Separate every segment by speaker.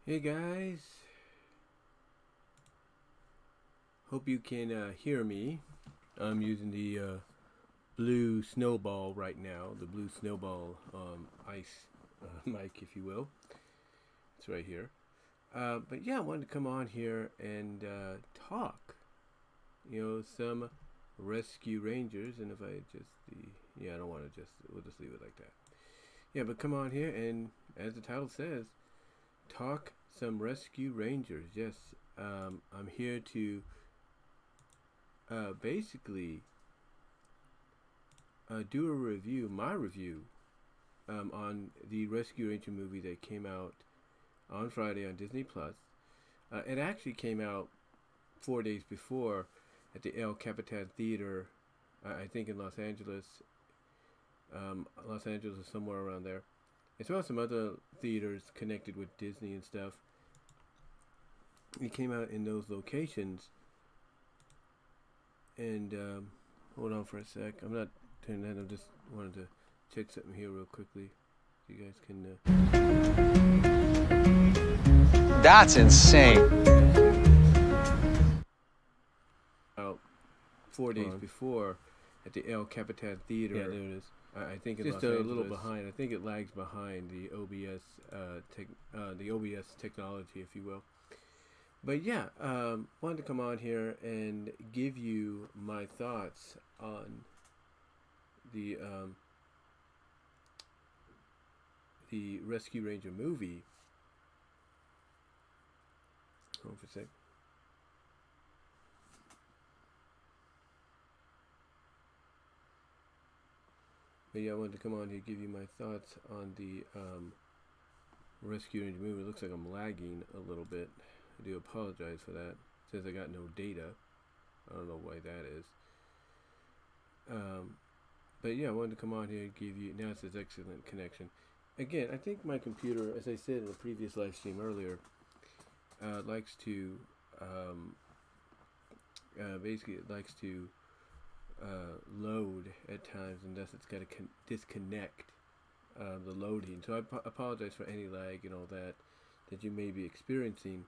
Speaker 1: Hey guys, hope you can hear me. I'm using the blue snowball right now, the blue snowball ice mic, if you will. It's right here. But yeah, I wanted to come on here and talk. Some rescue rangers, and if I I don't want to we'll just leave it like that. Yeah, but come on here and, as the title says, talk some rescue rangers. Yes, I'm here to basically do a review, my review, on the Rescue Ranger movie that came out on Friday on Disney Plus. It actually came out 4 days before at the El Capitan Theater, I think in Los Angeles. Los Angeles is somewhere around there. As well as some other theaters connected with Disney and stuff. It came out in those locations. And hold on for a sec. I'm not turning that. I just wanted to check something here real quickly. So you guys can.
Speaker 2: That's insane.
Speaker 1: Out 4 days before at the El Capitan Theater. Yeah, there it is. I think it's just a little behind. I think it lags behind the OBS the OBS technology, if you will. But yeah, wanted to come on here and give you my thoughts on the Rescue Ranger movie. Hold on for a sec. But yeah, I wanted to come on here and give you my thoughts on the Rescue Ranger movie. It looks like I'm lagging a little bit. I do apologize for that. It says I got no data. I don't know why that is. But yeah, I wanted to come on here and give you. Now it says excellent connection. Again, I think my computer, as I said in the previous live stream earlier, likes to basically it likes to load at times, and thus it's got to disconnect the loading. So I apologize for any lag and all that you may be experiencing,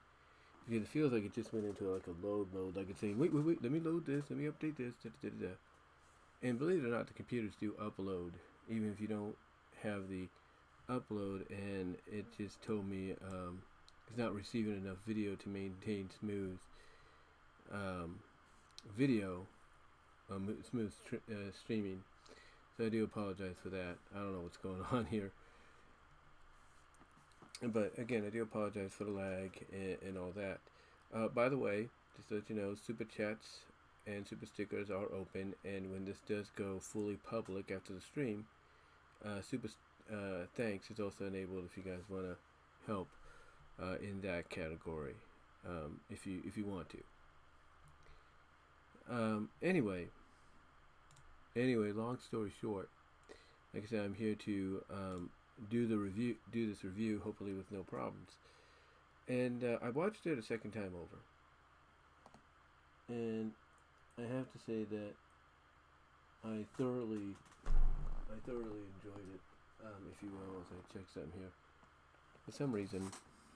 Speaker 1: because it feels like it just went into like a load mode, like it's saying, wait, let me load this, let me update this, And believe it or not, the computers do upload, even if you don't have the upload, and it just told me it's not receiving enough video to maintain smooth video, smooth streaming. So I do apologize for that. I don't know what's going on here. But again, I do apologize for the lag and all that. By the way, just to let you know, super chats and super stickers are open, and when this does go fully public after the stream, super thanks is also enabled if you guys want to help in that category, if you want to. Anyway, long story short, like I said, I'm here to do this review, hopefully with no problems. And I watched it a second time over, and I have to say that I thoroughly enjoyed it, if you will, as I check something here. For some reason,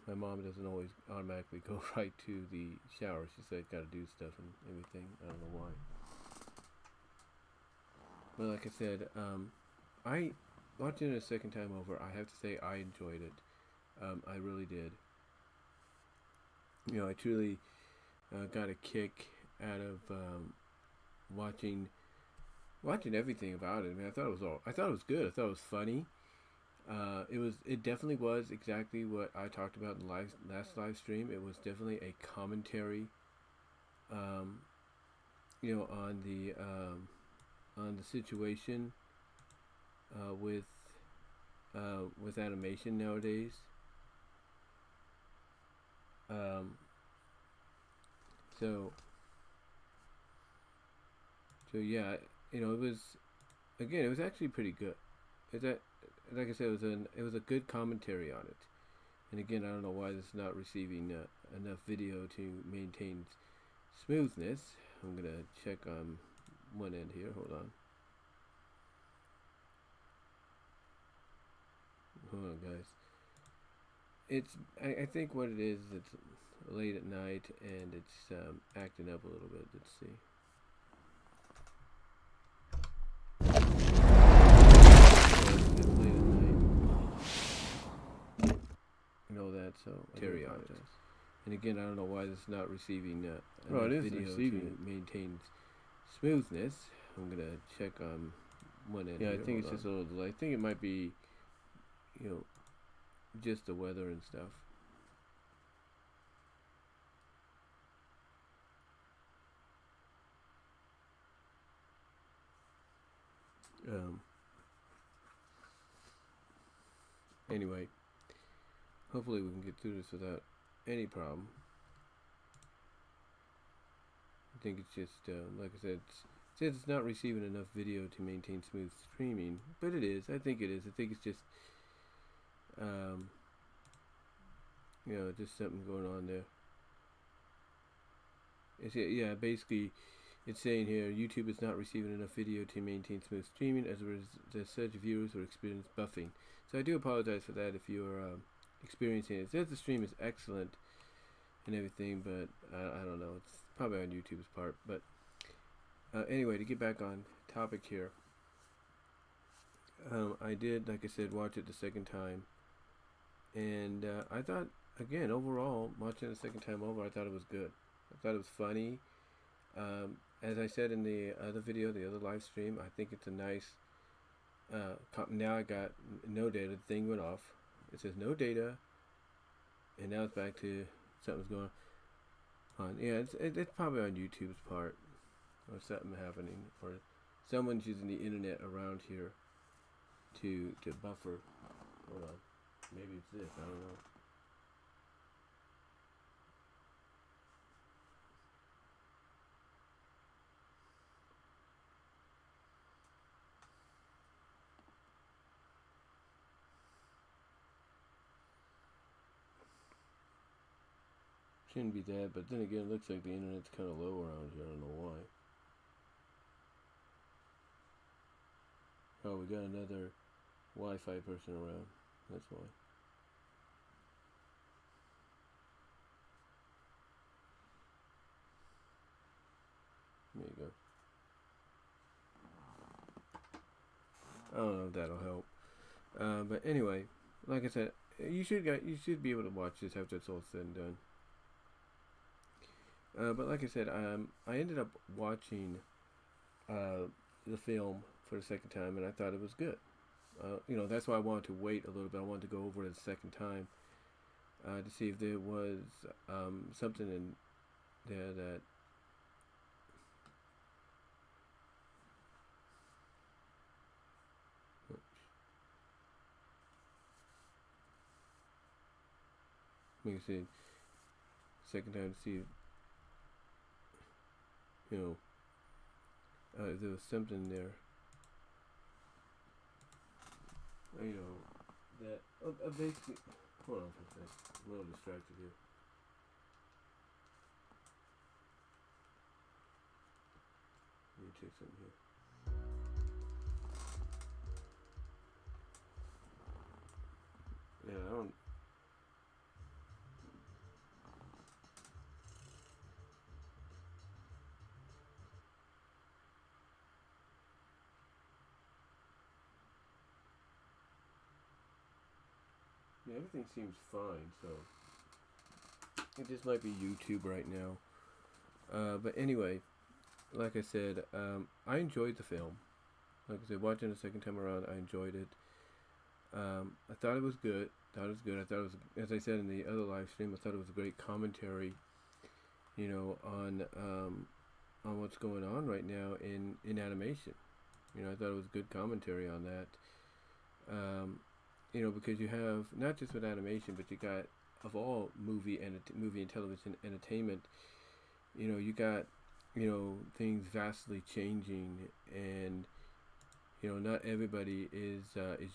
Speaker 1: my mom doesn't always automatically go right to the shower. She said, "Got to do stuff and everything." I don't know why. But like I said, I watching it a second time over, I have to say I enjoyed it. I really did. I truly got a kick out of watching everything about it. I mean, I thought it was good. I thought it was funny. It definitely was exactly what I talked about in the last live stream. It was definitely a commentary, on the situation with animation nowadays. So yeah, it was actually pretty good. Like I said, it was a good commentary on it. And again, I don't know why this is not receiving enough video to maintain smoothness. I'm gonna check on one end here. Hold on, guys. I think what it is, it's late at night and it's acting up a little bit. Let's see. It's late at night and all that, so Terry on it. And again, I don't know why this is not receiving enough video to maintain smoothness. I'm gonna check on one end. Yeah, I think it's just a little delay. I think it might be, you know, just the weather and stuff. Anyway, hopefully we can get through this without any problem. I think it's just, like I said, it says it's not receiving enough video to maintain smooth streaming, but it is. I think it is. I think it's just, you know, just something going on there. It's, yeah, basically, it's saying here, YouTube is not receiving enough video to maintain smooth streaming. As a result, viewers will experience buffing. So I do apologize for that if you're experiencing it. It says the stream is excellent and everything, but I don't know. It's probably on YouTube's part. But anyway, to get back on topic here, I did, like I said, watch it the second time, and I thought, again, overall, watching it the second time over, I thought it was good. I thought it was funny. As I said in the other video, the other live stream, I think it's a nice. Now I got no data. The thing went off. It says no data, and now it's back to something's going on. Yeah, it's probably on YouTube's part, or something happening, or someone's using the internet around here to buffer. Hold on, maybe it's this. I don't know. Shouldn't be that, but then again, it looks like the internet's kind of low around here. I don't know why. Oh, we got another Wi-Fi person around. That's why. There you go. I don't know if that'll help. But anyway, like I said, you should be able to watch this after it's all said and done. But like I said, I ended up watching the film for the second time, and I thought it was good. You know, that's why I wanted to wait a little bit. I wanted to go over it a second time to see if there was something in there that let me see. Second time to see if, you know, there was something there, you know, that basically, hold on for a second, I'm a little distracted here. Let me check something here. Yeah, I don't. Yeah, everything seems fine, so it just might be YouTube right now. But anyway, like I said, I enjoyed the film. Like I said, watching it the second time around, I enjoyed it. I thought it was good. I thought it was, as I said in the other live stream, I thought it was a great commentary, you know, on what's going on right now in animation. You know, I thought it was good commentary on that. You know, because you have, not just with animation, but you got, of all movie and television entertainment, you know, you got, you know, things vastly changing, and, you know, not everybody is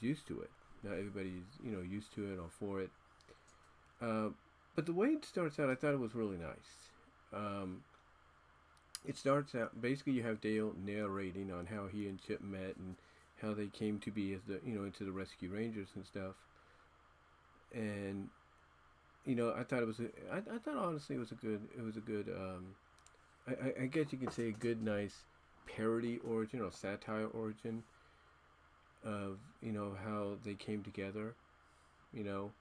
Speaker 1: used to it. Not everybody's, you know, used to it or for it. But the way it starts out, I thought it was really nice. It starts out, basically you have Dale narrating on how he and Chip met and how they came to be as the, you know, into the Rescue Rangers and stuff. And I thought it was. I thought honestly it was a good. It was a good. I guess you could say a good, nice parody origin or satire origin of how they came together. You know,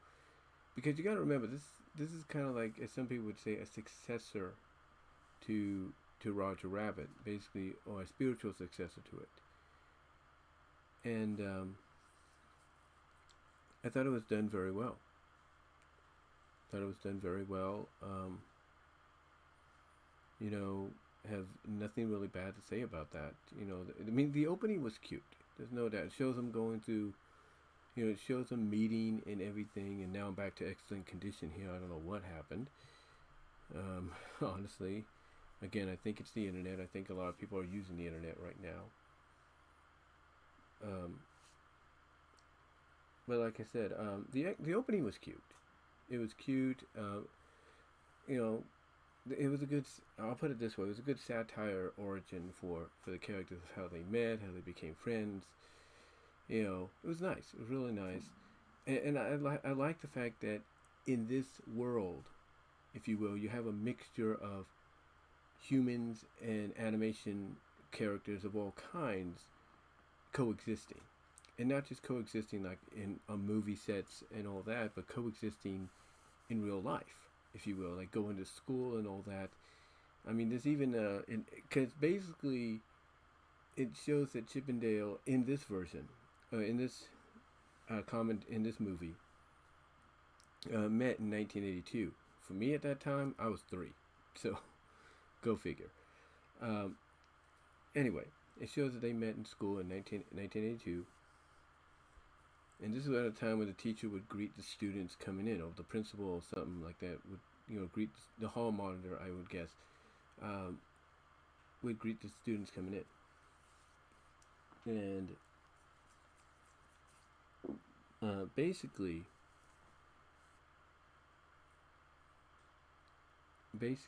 Speaker 1: because you got to remember this is kind of like, as some people would say, a successor to Roger Rabbit, basically, or a spiritual successor to it. And I thought it was done very well. Thought it was done very well. Have nothing really bad to say about that. I mean, the opening was cute. There's no doubt. It shows them going through, it shows them meeting and everything, and now I'm back to excellent condition here. I don't know what happened. Honestly, again, I think it's the internet. I think a lot of people are using the internet right now. But like I said, the opening was cute. It was cute. You know, it was a good. I'll put it this way: it was a good satire origin for the characters, of how they met, how they became friends. It was nice. It was really nice, and I like the fact that in this world, if you will, you have a mixture of humans and animation characters of all kinds coexisting, and not just coexisting like in movie sets and all that, but coexisting in real life, if you will, like going to school and all that. I mean, there's even because basically it shows that Chip and Dale in this version, in this in this movie, met in 1982. For me at that time, I was 3, so go figure. Um, anyway, it shows that they met in school in 1982. And this was at a time when the teacher would greet the students coming in, or the principal or something like that would, greet the hall monitor, I would guess, would greet the students coming in. And basically, there's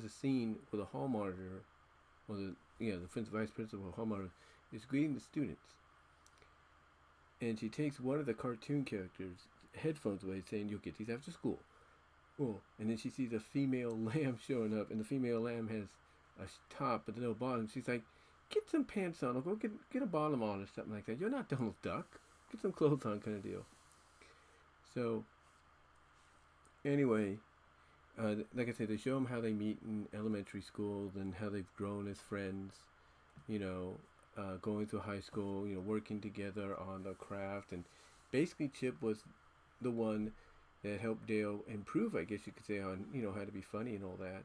Speaker 1: a scene where the hall monitor, or the vice principal hall monitor, is greeting the students, and she takes one of the cartoon characters' headphones away, saying, "You'll get these after school." Oh, and then she sees a female lamb showing up, and the female lamb has a top but no bottom. She's like, "Get some pants on, or go get a bottom on, or something like that. You're not Donald Duck. Get some clothes on," kind of deal. So, anyway, like I said, they show them how they meet in elementary school, then how they've grown as friends, going through high school, working together on the craft. And basically Chip was the one that helped Dale improve, I guess you could say, on, how to be funny and all that,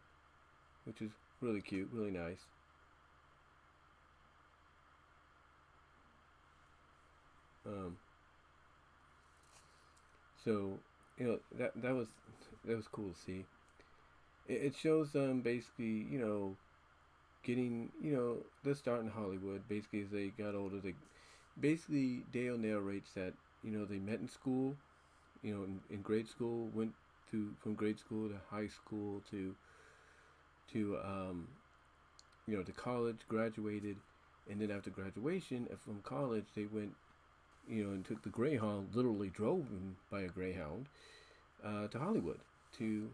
Speaker 1: which is really cute, really nice. So, that was cool to see. It shows them basically, getting, they're starting Hollywood. Basically, as they got older, basically Dale narrates that, they met in school, in grade school, went from grade school to high school to to college, graduated, and then after graduation from college, they went, and took the Greyhound, literally drove by a Greyhound, to Hollywood to,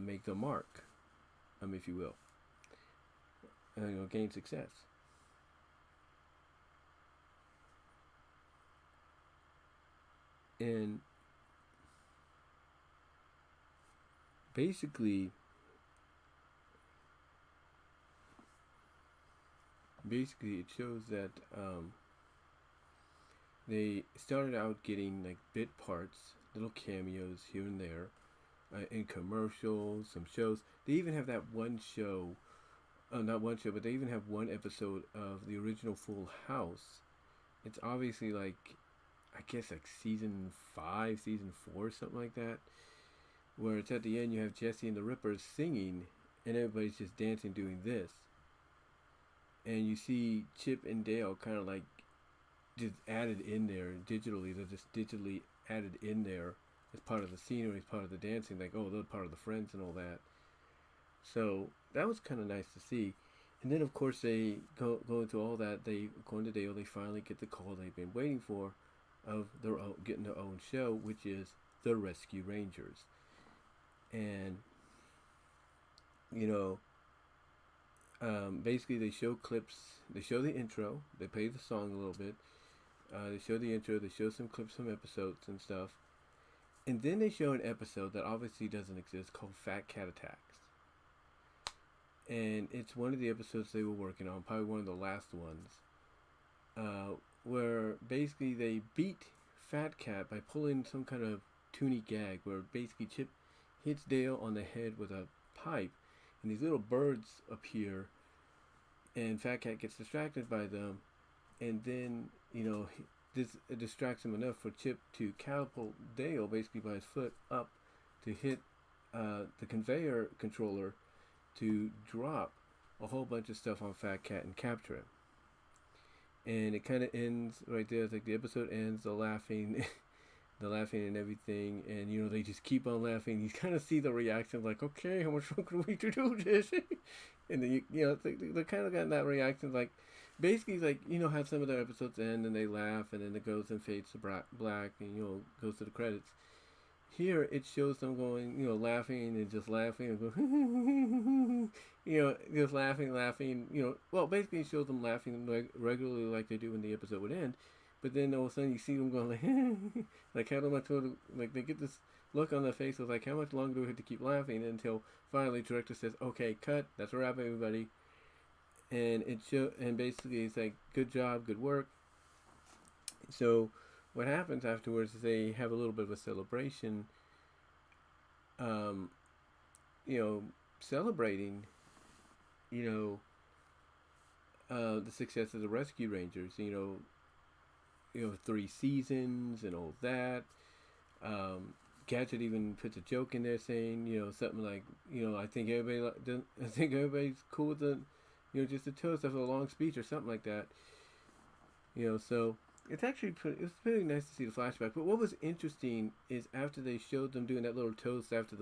Speaker 1: make the mark, if you will, gain success. And basically it shows that they started out getting like bit parts, little cameos here and there, in commercials, some shows. They even have that one show, not one show, but they even have one episode of the original Full House. It's obviously like, I guess like season 5, season 4, something like that, where it's at the end, you have Jesse and the Rippers singing, and everybody's just dancing, doing this. And you see Chip and Dale kind of like just added in there digitally. They're just digitally added in there as part of the scenery, as part of the dancing. Like, oh, they're part of the Friends and all that. So that was kind of nice to see. And then, of course, they go into all that. They, according to Dale, they finally get the call they've been waiting for, of their own, getting their own show, which is the Rescue Rangers. And you know, basically they show clips. They show the intro. They play the song a little bit. They show the intro. They show some clips from episodes and stuff. And then they show an episode that obviously doesn't exist called Fat Cat Attacks. And it's one of the episodes they were working on, probably one of the last ones, where basically they beat Fat Cat by pulling some kind of toony gag where basically Chip hits Dale on the head with a pipe, and these little birds appear, and Fat Cat gets distracted by them, and then, this distracts him enough for Chip to catapult Dale basically by his foot up to hit the conveyor controller to drop a whole bunch of stuff on Fat Cat and capture him. And it kind of ends right there. It's like the episode ends, the laughing, the laughing and everything, and they just keep on laughing. You kind of see the reaction, like, okay, how much longer do we to do this? And then they kind of got that reaction, like, basically, like, how some of their episodes end and they laugh, and then it goes and fades to black, and goes to the credits. Here it shows them going, laughing and just laughing and going, just laughing. Well, basically it shows them laughing regularly like they do when the episode would end. But then all of a sudden you see them going like, like how much, like they get this look on their face of like, how much longer do we have to keep laughing until finally the director says, okay, cut, that's a wrap, everybody. And and basically it's like, good job, good work. So what happens afterwards is they have a little bit of a celebration, celebrating, the success of the Rescue Rangers, 3 seasons and all that. Gadget even puts a joke in there saying, something like, I think everybody's cool with the, just a toast after a long speech or something like that. So it's actually it was pretty nice to see the flashback. But what was interesting is after they showed them doing that little toast after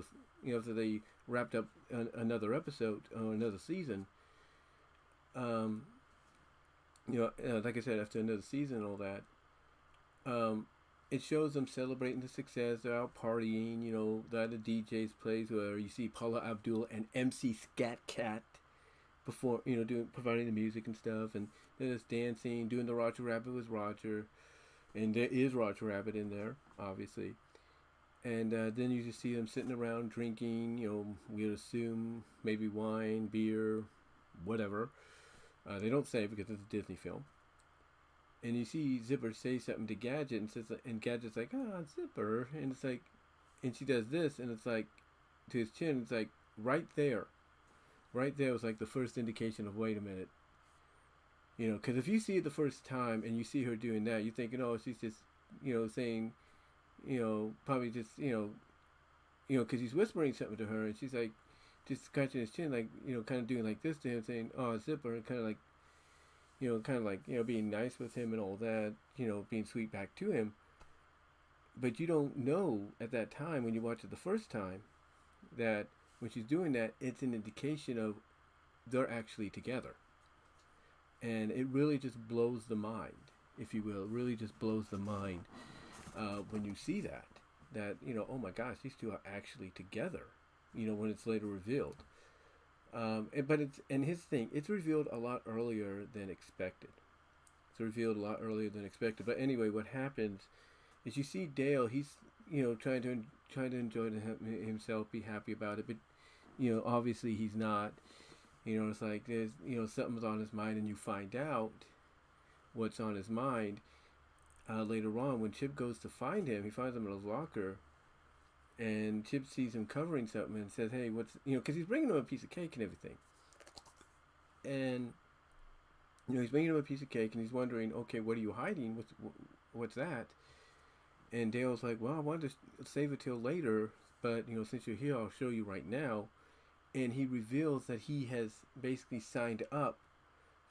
Speaker 1: after they wrapped up another episode or another season, like I said, after another season and all that, it shows them celebrating the success. They're out partying, they're at the DJ's place where you see Paula Abdul and MC Scat Cat providing the music and stuff, and they're just dancing, doing the Roger Rabbit with Roger, and there is Roger Rabbit in there, obviously. And then you just see them sitting around drinking, we would assume maybe wine, beer, whatever. They don't say because it's a Disney film. And you see Zipper say something to Gadget, and Gadget's like, Zipper, and it's like, and she does this, and it's like, to his chin, it's like, right there was like the first indication of, wait a minute, because if you see it the first time and you see her doing that, you think, she's just, saying, probably just, because he's whispering something to her, and she's like, just scratching his chin, like, kind of doing like this to him, saying, oh, Zipper, and kind of like, being nice with him and all that, being sweet back to him. But you don't know at that time, when you watch it the first time, that when she's doing that, it's an indication of they're actually together. And it really just blows the mind, if you will. It really just blows the mind when you see that, oh my gosh, these two are actually together, when it's later revealed. But it's revealed a lot earlier than expected. But anyway, what happens is you see Dale, he's, trying to enjoy himself, be happy about it, but obviously he's not. It's like there's, something's on his mind, and you find out what's on his mind later on when Chip goes to find him. He finds him in his locker, and Chip sees him covering something and says, hey, what's, because he's bringing him a piece of cake and everything. And, he's bringing him a piece of cake, and he's wondering, okay, what are you hiding? What's that? And Dale's like, well, I wanted to save it till later, but, since you're here, I'll show you right now. And he reveals that he has basically signed up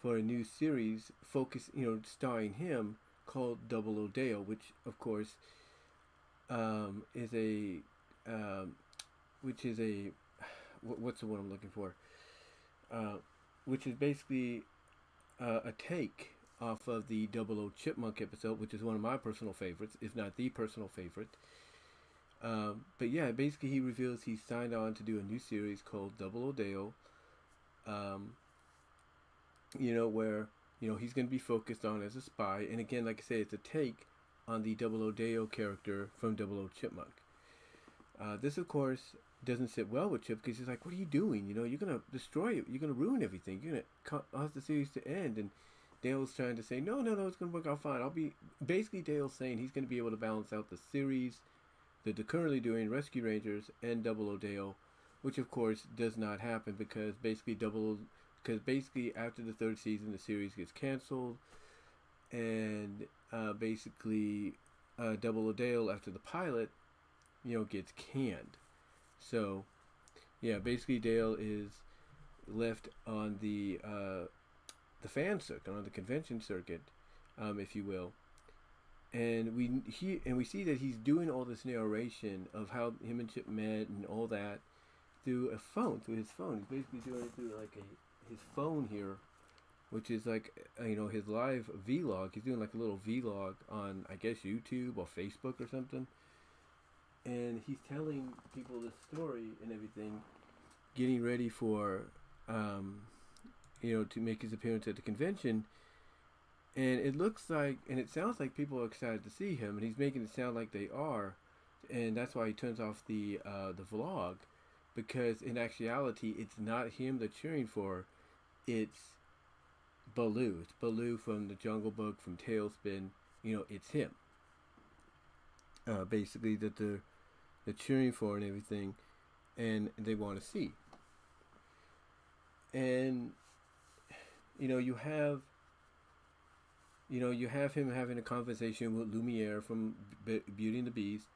Speaker 1: for a new series starring him, called Double O Dale, which, of course, is a, what's the word I'm looking for? which is basically a take off of the Double O Chipmunk episode, which is one of my personal favorites, if not the personal favorite. But yeah, basically he reveals he's signed on to do a new series called Double O Dale. Um, where he's going to be focused on as a spy, and again, like I say, it's a take on the Double O Dale character from Double O Chipmunk. This, of course, doesn't sit well with Chip because he's like, "What are you doing? You're gonna destroy it. You're gonna ruin everything. You're gonna cause the series to end." And Dale's trying to say, "No, no, no. It's gonna work out fine. I'll be." Basically, Dale's saying he's gonna be able to balance out the series that they're currently doing, Rescue Rangers and Double O Dale, which of course does not happen because basically after the third season the series gets canceled, and basically Double O Dale after the pilot gets canned. So yeah, basically Dale is left on the fan circuit, on the convention circuit, if you will, and we see that he's doing all this narration of how him and Chip met and all that through his phone. He's basically doing it through like his phone here, which is like his live vlog. He's doing like a little vlog on, I guess, YouTube or Facebook or something, and he's telling people this story and everything, getting ready for to make his appearance at the convention. And it looks like, and it sounds like people are excited to see him, and he's making it sound like they are, and that's why he turns off the vlog, because in actuality, it's not him they're cheering for, it's Baloo. It's Baloo from the Jungle Book, from Tailspin. It's him. Basically, that they're cheering for and everything, and they want to see. And you have him having a conversation with Lumiere from Beauty and the Beast,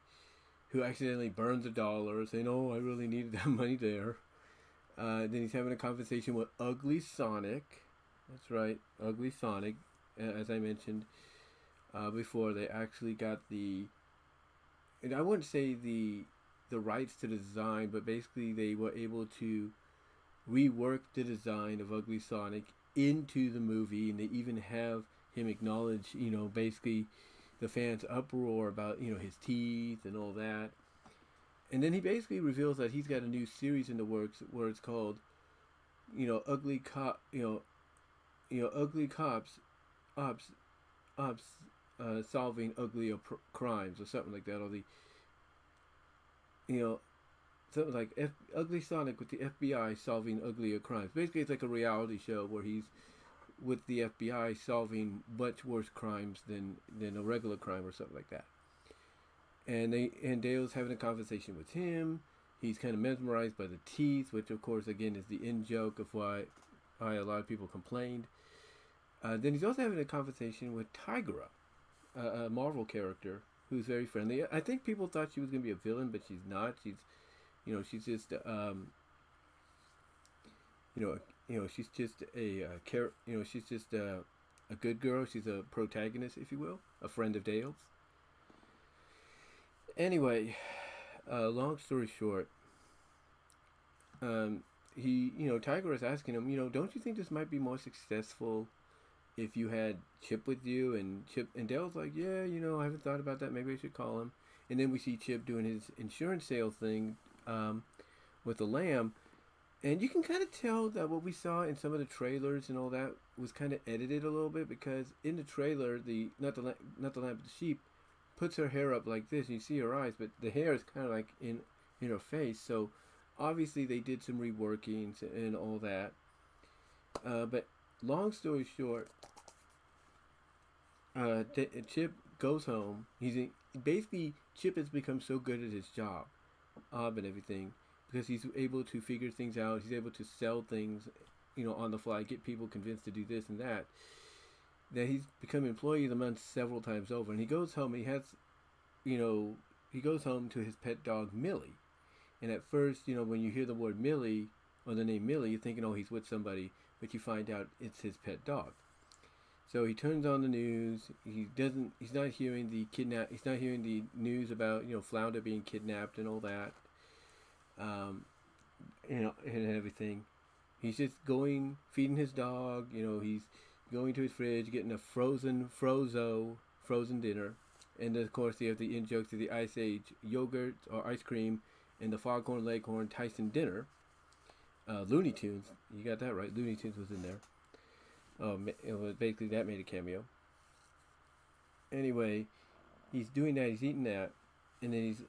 Speaker 1: who accidentally burns $1, saying, "Oh, I really needed that money there." Then he's having a conversation with Ugly Sonic. That's right, Ugly Sonic. As I mentioned before, they actually got and I wouldn't say the rights to the design, but basically they were able to rework the design of Ugly Sonic into the movie, and they even have him acknowledge, basically the fans' uproar about, his teeth and all that. And then he basically reveals that he's got a new series in the works where it's called, Ugly Cop, Ugly Cops, Ops, Solving Ugly Crimes or something like that, or something like Ugly Sonic with the FBI solving uglier crimes. Basically, it's like a reality show where he's with the FBI solving much worse crimes than a regular crime or something like that. And Dale's having a conversation with him. He's kind of mesmerized by the teeth, which of course again is the in joke of why a lot of people complained. Then he's also having a conversation with Tigra, a Marvel character who's very friendly. I think people thought she was going to be a villain, but she's not. She's just she's just she's just a good girl. She's a protagonist, if you will, a friend of Dale's. Anyway, long story short, Tiger is asking him, don't you think this might be more successful if you had Chip with you? And Dale's like, yeah, I haven't thought about that. Maybe I should call him. And then we see Chip doing his insurance sales thing with the lamb. And you can kind of tell that what we saw in some of the trailers and all that was kind of edited a little bit, because in the trailer, not the lamb, but the sheep, puts her hair up like this, and you see her eyes, but the hair is kind of like in her face. So obviously they did some reworkings and all that. But long story short, Chip goes home. Basically Chip has become so good at his job, and everything, because he's able to figure things out. He's able to sell things, on the fly, get people convinced to do this and that. That he's become employee of the month several times over. And he goes home. He goes home to his pet dog Millie. And at first, when you hear the word Millie or the name Millie, you're thinking, oh, he's with somebody, but you find out it's his pet dog. So he turns on the news. He's not hearing the news about Flounder being kidnapped and all that. And everything. He's just going, feeding his dog. He's going to his fridge, getting a frozen dinner. And then, of course, you have the in jokes of the Ice Age yogurt or ice cream and the Foghorn Leghorn Tyson dinner. Looney Tunes, you got that right. Looney Tunes was in there. Basically, that made a cameo. Anyway, he's doing that. He's eating that, and then he's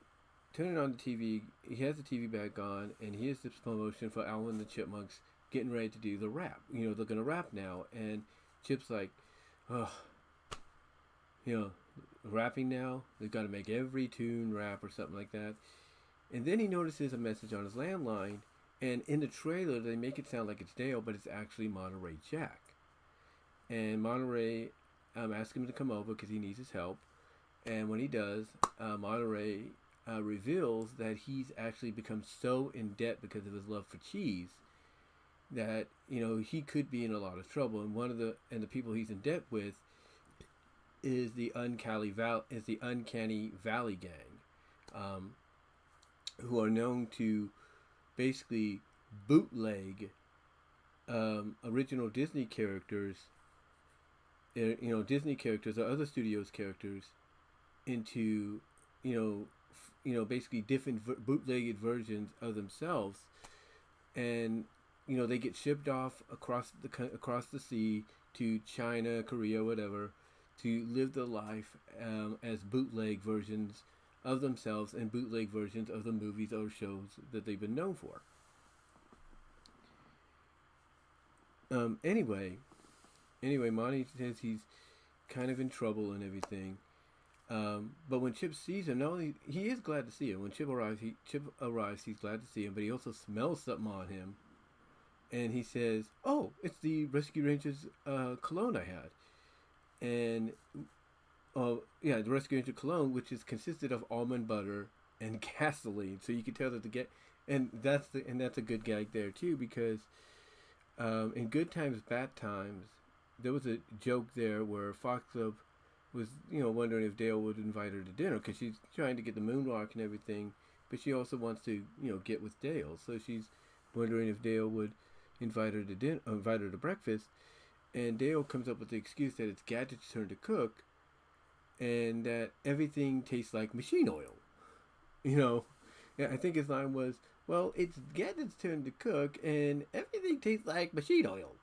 Speaker 1: turning on the TV. He has the TV back on, and here's this promotion for Alvin and the Chipmunks getting ready to do the rap. They're gonna rap now, and Chip's like, oh, rapping now. They've got to make every tune rap or something like that. And then he notices a message on his landline, and in the trailer they make it sound like it's Dale, but it's actually Monterey Jack. And Monterey asks him to come over because he needs his help. And when he does, Monterey reveals that he's actually become so in debt because of his love for cheese that he could be in a lot of trouble. And the people he's in debt with is the Uncanny Valley gang, who are known to basically bootleg original Disney characters, Disney characters or other studios' characters into basically different bootlegged versions of themselves, and they get shipped off across the sea to China, Korea, whatever, to live their life as bootleg versions of themselves and bootleg versions of the movies or shows that they've been known for. Anyway, Monty says he's kind of in trouble and everything. But when Chip sees him, not only he is glad to see him. When Chip arrives, he's glad to see him, but he also smells something on him, and he says, "Oh, it's the Rescue Rangers cologne I had." And the Rescue Ranger cologne, which is consisted of almond butter and gasoline, so you can tell that that's a good gag there too, because in Good Times Bad Times, there was a joke there where Fox was wondering if Dale would invite her to dinner because she's trying to get the moonwalk and everything, but she also wants to get with Dale, so she's wondering if Dale would invite her to breakfast. And Dale comes up with the excuse that it's Gadget's turn to cook, and that everything tastes like machine oil. I think his line was, "Well, it's Gadget's turn to cook, and everything tastes like machine oil."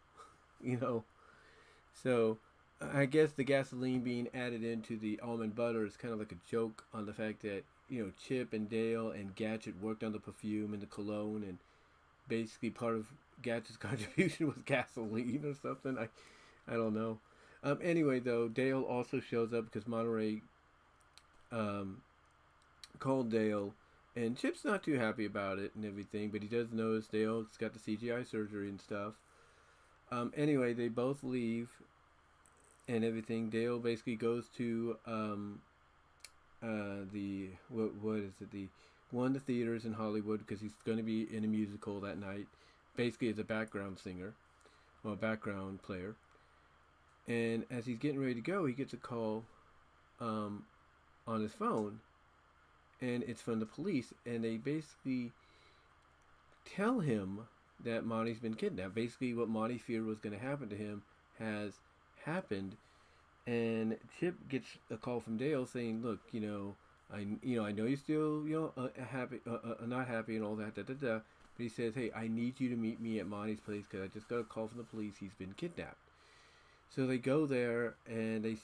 Speaker 1: So I guess the gasoline being added into the almond butter is kind of like a joke on the fact that Chip and Dale and Gadget worked on the perfume and the cologne, and basically part of Gadget's contribution was gasoline or something. I don't know. Anyway, though, Dale also shows up because Monterey called Dale, and Chip's not too happy about it and everything, but he does notice Dale's got the CGI surgery and stuff. Anyway, they both leave and everything. Dale basically goes to one of the theaters in Hollywood because he's going to be in a musical that night, basically as a background singer or a background player. And as he's getting ready to go, he gets a call on his phone, and it's from the police, and they basically tell him that Monty's been kidnapped. Basically, what Monty feared was going to happen to him has happened, and Chip gets a call from Dale saying, "Look, I know you're still happy, not happy, and all that, But he says, "Hey, I need you to meet me at Monty's place because I just got a call from the police. He's been kidnapped." So they go there, and they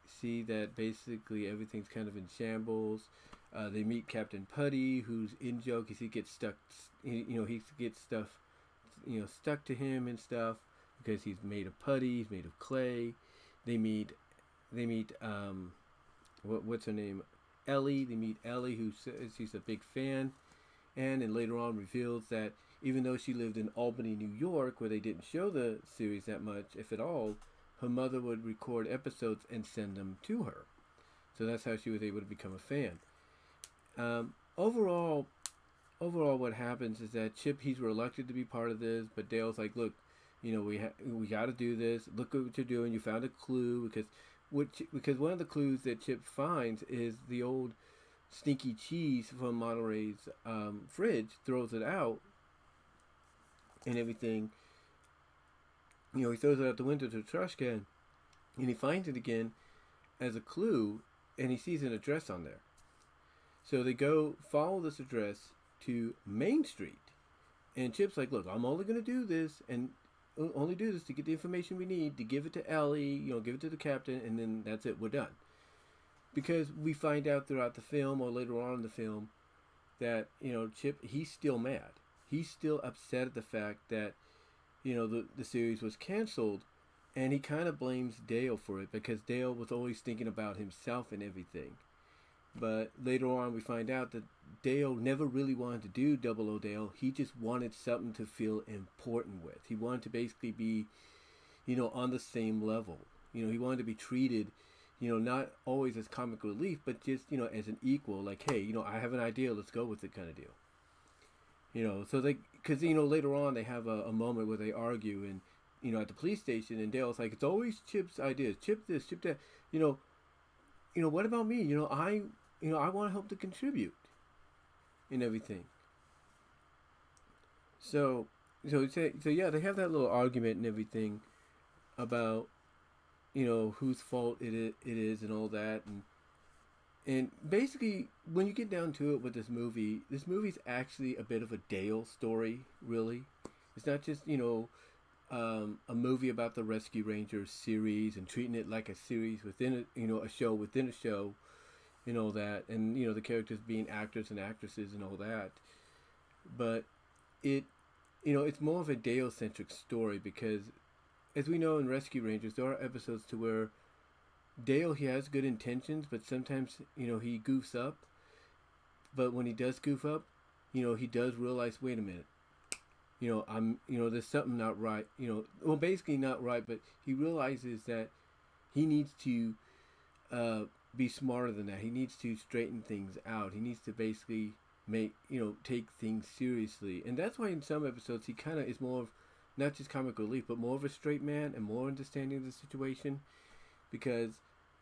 Speaker 1: see that basically everything's kind of in shambles. They meet Captain Putty, who's in joke because he gets stuck. He gets stuff, stuck to him and stuff because he's made of putty. He's made of clay. They meet what's her name? Ellie. They meet Ellie, who says she's a big fan, and then later on reveals that even though she lived in Albany, New York, where they didn't show the series that much, if at all, her mother would record episodes and send them to her. So that's how she was able to become a fan. Overall, what happens is that Chip, he's reluctant to be part of this, but Dale's like, "Look, we got to do this. Look at what you're doing. You found a clue because one of the clues that Chip finds is the old stinky cheese from Monterey's fridge. Throws it out and everything." he throws it out the window to the trash can, and he finds it again as a clue, and he sees an address on there. So they go follow this address to Main Street, and Chip's like, "Look, I'm only gonna do this, and only do this to get the information we need to give it to Ellie, give it to the captain, and then that's it. We're done." Because we find out throughout the film or later on in the film that Chip, he's still mad. He's still upset at the fact that the series was canceled, and he kind of blames Dale for it because Dale was always thinking about himself and everything. But later on, we find out that Dale never really wanted to do Double O Dale. He just wanted something to feel important with. He wanted to basically be, on the same level. He wanted to be treated, not always as comic relief, but just, as an equal. Like, hey, I have an idea. Let's go with it kind of deal. So because, later on they have a moment where they argue and, at the police station, and Dale's like, it's always Chip's ideas. Chip this, Chip that. What about me? I want to help to contribute and everything. So yeah, they have that little argument and everything about, whose fault it is and all that. And basically, when you get down to it with this movie's actually a bit of a Dale story, really. It's not just, a movie about the Rescue Rangers series and treating it like a series within a show within a show, and all that, and the characters being actors and actresses and all that. But it's more of a Dale-centric story because, as we know in Rescue Rangers, there are episodes to where Dale, he has good intentions, but sometimes he goofs up. But when he does goof up, he does realize, wait a minute, there's something not right. Well, basically not right, but he realizes that he needs to be smarter than that. He needs to straighten things out. He needs to basically take things seriously. And that's why in some episodes he kind of is more of not just comic relief, but more of a straight man and more understanding of the situation, because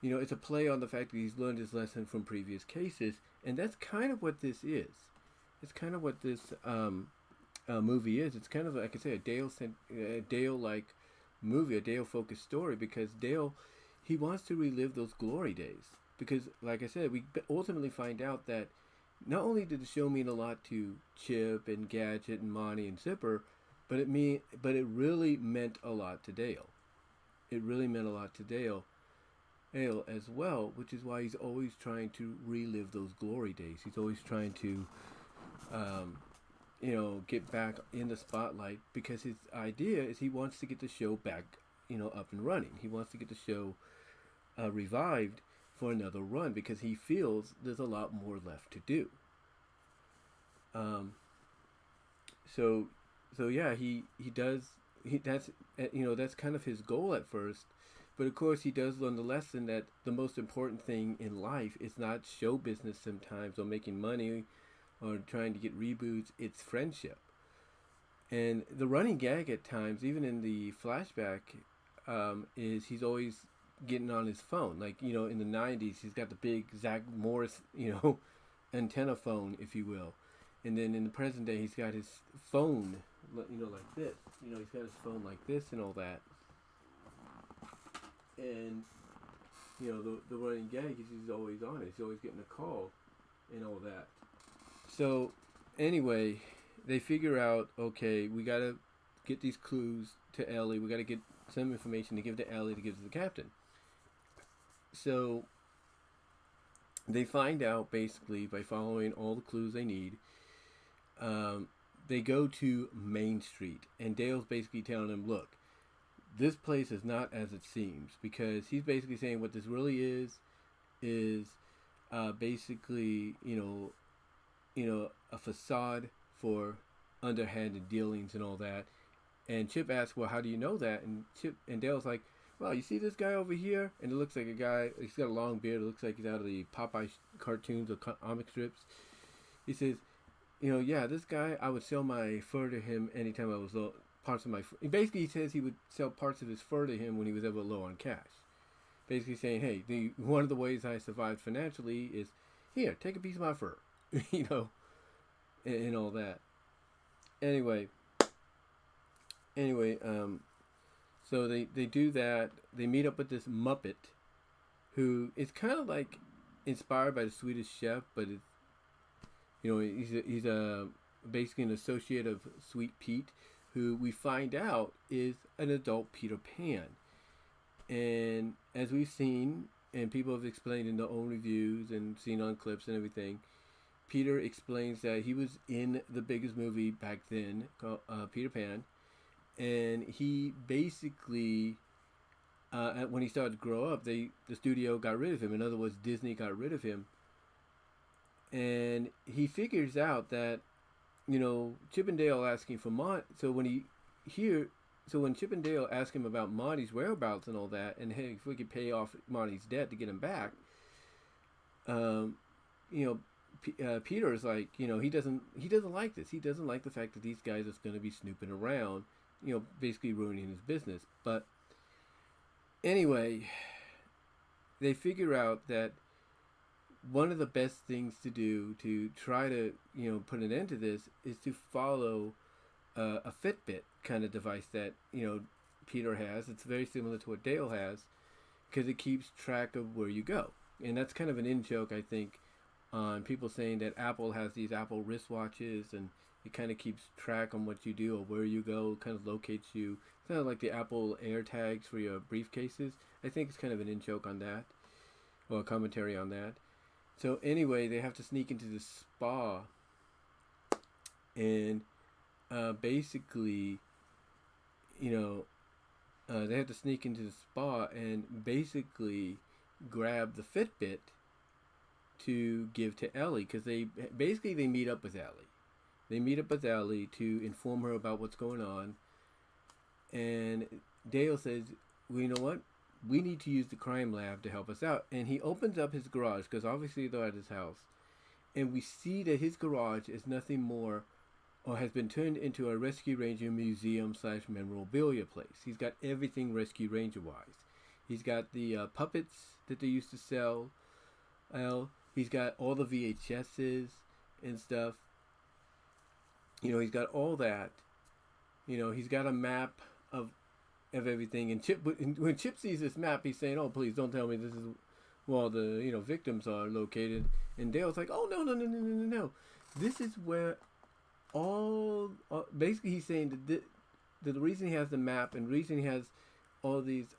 Speaker 1: it's a play on the fact that he's learned his lesson from previous cases, and that's kind of what this is. It's kind of what this movie is. It's kind of, like I say, a Dale-like movie, a Dale-focused story, because Dale, he wants to relive those glory days. Because, like I said, we ultimately find out that not only did the show mean a lot to Chip and Gadget and Monty and Zipper, but it really meant a lot to Dale. It really meant a lot to Dale as well, which is why he's always trying to relive those glory days. He's always trying to, get back in the spotlight, because his idea is he wants to get the show back, up and running. He wants to get the show revived for another run, because he feels there's a lot more left to do. So yeah, that's kind of his goal at first. But of course, he does learn the lesson that the most important thing in life is not show business sometimes, or making money, or trying to get reboots. It's friendship. And the running gag at times, even in the flashback, is he's always getting on his phone. Like, in the 90s, he's got the big Zach Morris, antenna phone, if you will. And then in the present day, he's got his phone, like this. He's got his phone like this and all that. And, the running gag is he's always on it. He's always getting a call and all that. So, anyway, they figure out, okay, we got to get these clues to Ellie. We got to get some information to give to Ellie to give to the captain. So, they find out, basically, by following all the clues they need, they go to Main Street. And Dale's basically telling them, look, this place is not as it seems, because he's basically saying what this really is basically, a facade for underhanded dealings and all that. And Chip asks, well, how do you know that? And Dale's like, well, you see this guy over here? And it looks like a guy, he's got a long beard. It looks like he's out of the Popeye cartoons or comic strips. He says, yeah, this guy, I would sell my fur to him anytime I was low. Basically, he says he would sell parts of his fur to him when he was ever low on cash. Basically saying, hey, one of the ways I survived financially is, here, take a piece of my fur. And all that. Anyway, So they do that. They meet up with this Muppet, who is kind of like inspired by the Swedish Chef, but it's, he's a basically an associate of Sweet Pete, who we find out is an adult Peter Pan. And as we've seen, and people have explained in their own reviews and seen on clips and everything, Peter explains that he was in the biggest movie back then, called Peter Pan, and he basically, when he started to grow up, the studio got rid of him. In other words, Disney got rid of him, and he figures out that, Chip and Dale asking for So when Chip and Dale ask him about Monty's whereabouts and all that, and hey, if we could pay off Monty's debt to get him back, Peter is like, he doesn't like this. He doesn't like the fact that these guys are going to be snooping around, basically ruining his business. But anyway, they figure out that one of the best things to do to try to, put an end to this is to follow a Fitbit kind of device that, Peter has. It's very similar to what Dale has, because it keeps track of where you go. And that's kind of an in-joke, I think, on people saying that Apple has these Apple wristwatches, and it kind of keeps track on what you do or where you go, kind of locates you. It's kind of like the Apple AirTags for your briefcases. I think it's kind of an in-joke on that, or a commentary on that. So anyway, they have to sneak into the spa, and basically, they have to sneak into the spa and basically grab the Fitbit to give to Ellie, because they meet up with Ellie. They meet up with Ellie to inform her about what's going on, and Dale says, well, you know what? We need to use the crime lab to help us out. And he opens up his garage, because obviously they're at his house. And we see that his garage is nothing more, or has been turned into a Rescue Ranger museum / memorabilia place. He's got everything Rescue Ranger wise. He's got the puppets that they used to sell. He's got all the VHSs and stuff. He's got all that. He's got a map of everything. And when Chip sees this map, he's saying, "Oh, please don't tell me this is where all the victims are located." And Dale's like, "Oh, no. This is where all basically he's saying that the reason he has the map and the reason he has all these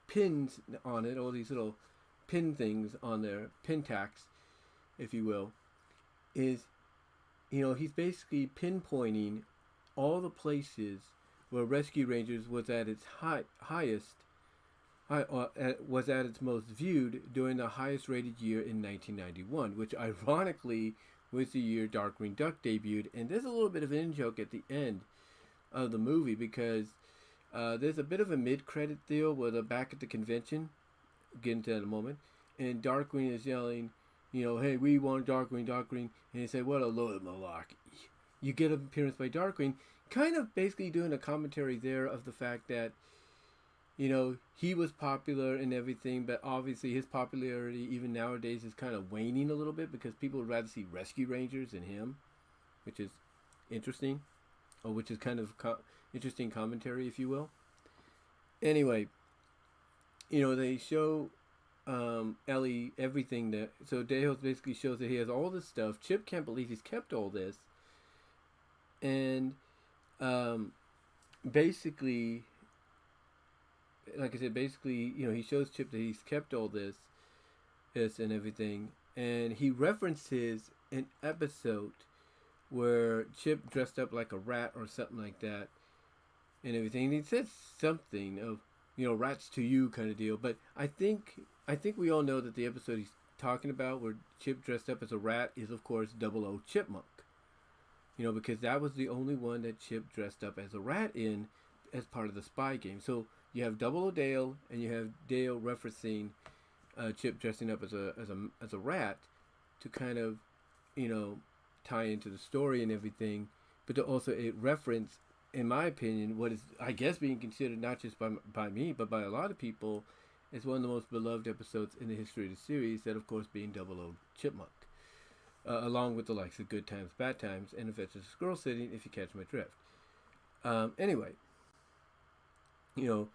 Speaker 1: pins on it, all these little pin things on there, pin tacks, if you will, is, he's basically pinpointing all the places where Rescue Rangers was at its was at its most viewed during the highest rated year in 1991, which ironically was the year Darkwing Duck debuted. And there's a little bit of an in-joke at the end of the movie, because there's a bit of a mid-credit deal where they're back at the convention, get into that in a moment, and Darkwing is yelling, "Hey, we want Darkwing. And they say, "What a load of malarkey." You get an appearance by Darkwing, kind of basically doing a commentary there of the fact that, he was popular and everything, but obviously his popularity even nowadays is kind of waning a little bit, because people would rather see Rescue Rangers than him, which is interesting, or which is kind of interesting commentary, if you will. Anyway, they show Ellie everything that, so Dale basically shows that he has all this stuff. Chip can't believe he's kept all this, and basically, like I said, he shows Chip that he's kept all this and everything, and he references an episode where Chip dressed up like a rat or something like that, and everything. And he says something of, rats to you kind of deal. But I think we all know that the episode he's talking about where Chip dressed up as a rat is, of course, 00 Chipmunk. Because that was the only one that Chip dressed up as a rat in as part of the spy game. So you have 00 Dale, and you have Dale referencing Chip dressing up as a rat to kind of, tie into the story and everything, but to also it reference, in my opinion, what is, I guess, being considered not just by me, but by a lot of people, as one of the most beloved episodes in the history of the series, that of course being 00 Chipmunk. Along with the likes of Good Times, Bad Times, and Adventures of Squirrel City, if you catch my drift. Anyway, you know,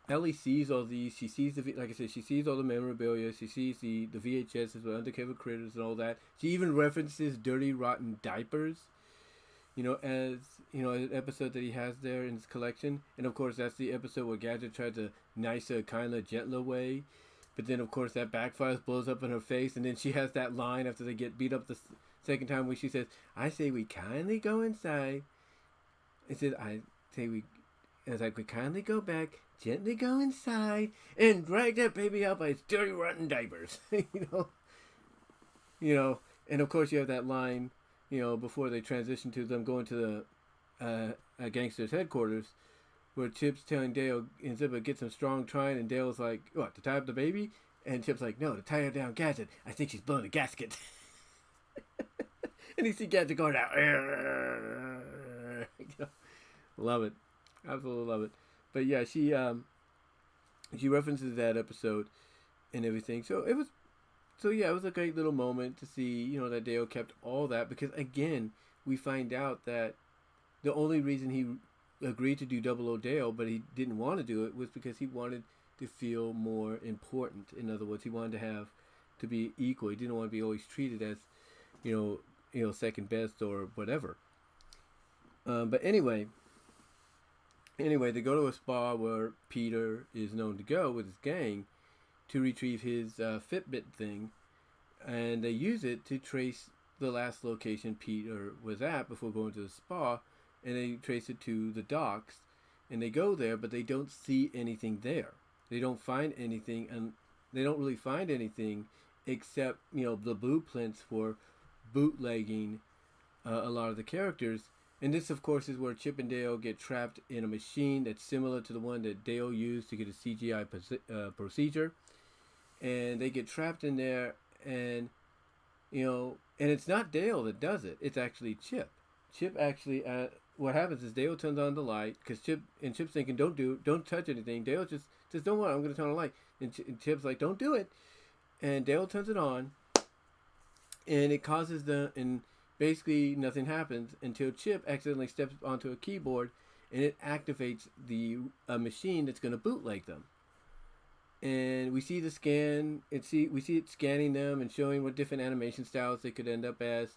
Speaker 1: Ellie sees all these. She sees like I said, she sees all the memorabilia. She sees the VHSs with undercover critters and all that. She even references dirty, rotten diapers. As an episode that he has there in his collection, and of course that's the episode where Gadget tried to nicer, kinder, gentler way, but then of course that backfires, blows up in her face, and then she has that line after they get beat up the second time where she says, "I say we kindly go inside." It says, "I say we." It's like we kindly go back, gently go inside, and drag that baby out by its dirty, rotten diapers. And of course you have that line, before they transition to them going to the gangster's headquarters, where Chip's telling Dale, ends up get some strong trying, and Dale's like, "What, to tie up the baby?" And Chip's like, "No, to tie her down, Gadget. I think she's blowing a gasket." And you see Gadget going out. Love it. Absolutely love it. But yeah, she references that episode and everything. So it was a great little moment to see, that Dale kept all that, because again, we find out that the only reason he agreed to do Double O Dale, but he didn't want to do it, was because he wanted to feel more important. In other words, he wanted to be equal. He didn't want to be always treated as, second best or whatever. But anyway, they go to a spa where Peter is known to go with his gang to retrieve his Fitbit thing, and they use it to trace the last location Peter was at before going to the spa, and they trace it to the docks, and they go there, but they don't see anything there. They don't find anything, and they don't really find anything except, the blueprints for bootlegging a lot of the characters. And this, of course, is where Chip and Dale get trapped in a machine that's similar to the one that Dale used to get a CGI procedure. And they get trapped in there, and, and it's not Dale that does it. It's actually Chip. Chip actually, what happens is Dale turns on the light, because Chip's thinking, don't touch anything. Dale just says, "Don't worry, I'm going to turn on the light." And Chip's like, "Don't do it." And Dale turns it on, and it causes and basically nothing happens until Chip accidentally steps onto a keyboard, and it activates a machine that's going to bootleg them. And we see the scan. We see it scanning them and showing what different animation styles they could end up as,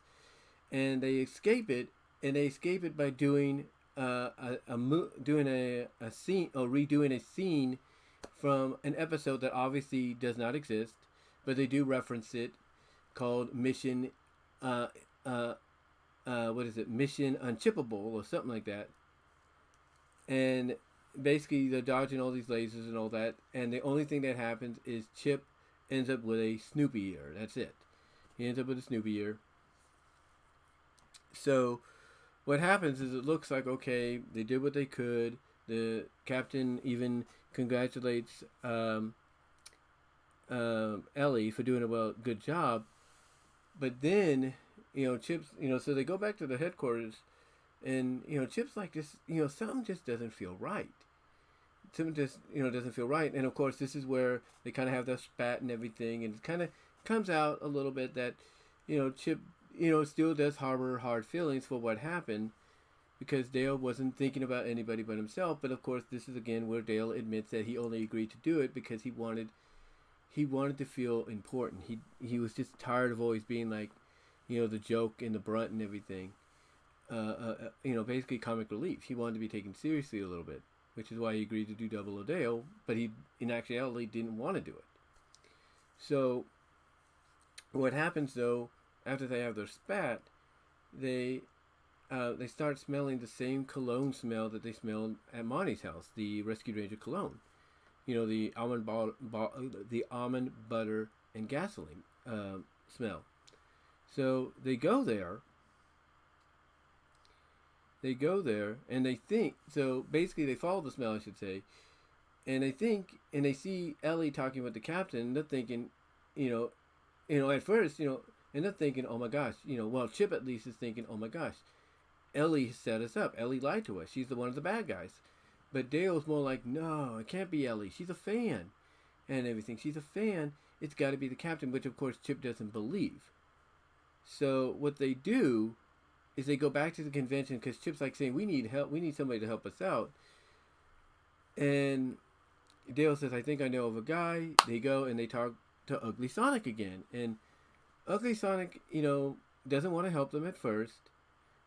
Speaker 1: and they escape it. And they escape it by doing doing a scene, or redoing a scene from an episode that obviously does not exist, but they do reference it, called Mission. What is it? Mission Unchippable or something like that. And basically they're dodging all these lasers and all that, and the only thing that happens is Chip ends up with a Snoopy ear. That's it. He ends up with a Snoopy ear. So what happens is, it looks like, okay, they did what they could. The captain even congratulates Ellie for doing a good job. But then, Chip's, so they go back to the headquarters, and, Chip's like, this, something just doesn't feel right. Something just, doesn't feel right. And of course, this is where they kind of have the spat and everything, and it kind of comes out a little bit that, Chip, still does harbor hard feelings for what happened, because Dale wasn't thinking about anybody but himself. But of course, this is again where Dale admits that he only agreed to do it because he wanted to feel important. He was just tired of always being like, the joke and the brunt and everything. Basically comic relief. He wanted to be taken seriously a little bit, which is why he agreed to do Double O Dale, but he, in actuality, didn't want to do it. So, what happens though, after they have their spat, they start smelling the same cologne smell that they smelled at Monty's house, the Rescue Ranger cologne. The almond butter and gasoline smell. So they go there, and they think, so basically they follow the smell, I should say, and they see Ellie talking with the captain, and they're thinking, at first, and they're thinking, oh my gosh, Chip at least is thinking, oh my gosh, Ellie set us up. Ellie lied to us. She's the one of the bad guys. But Dale's more like, no, it can't be Ellie. She's a fan. And everything. She's a fan. It's got to be the captain, which of course Chip doesn't believe. So what they do is they go back to the convention, because Chip's like saying, we need help. We need somebody to help us out. And Dale says, I think I know of a guy. They go and they talk to Ugly Sonic again. And Ugly Sonic, doesn't want to help them at first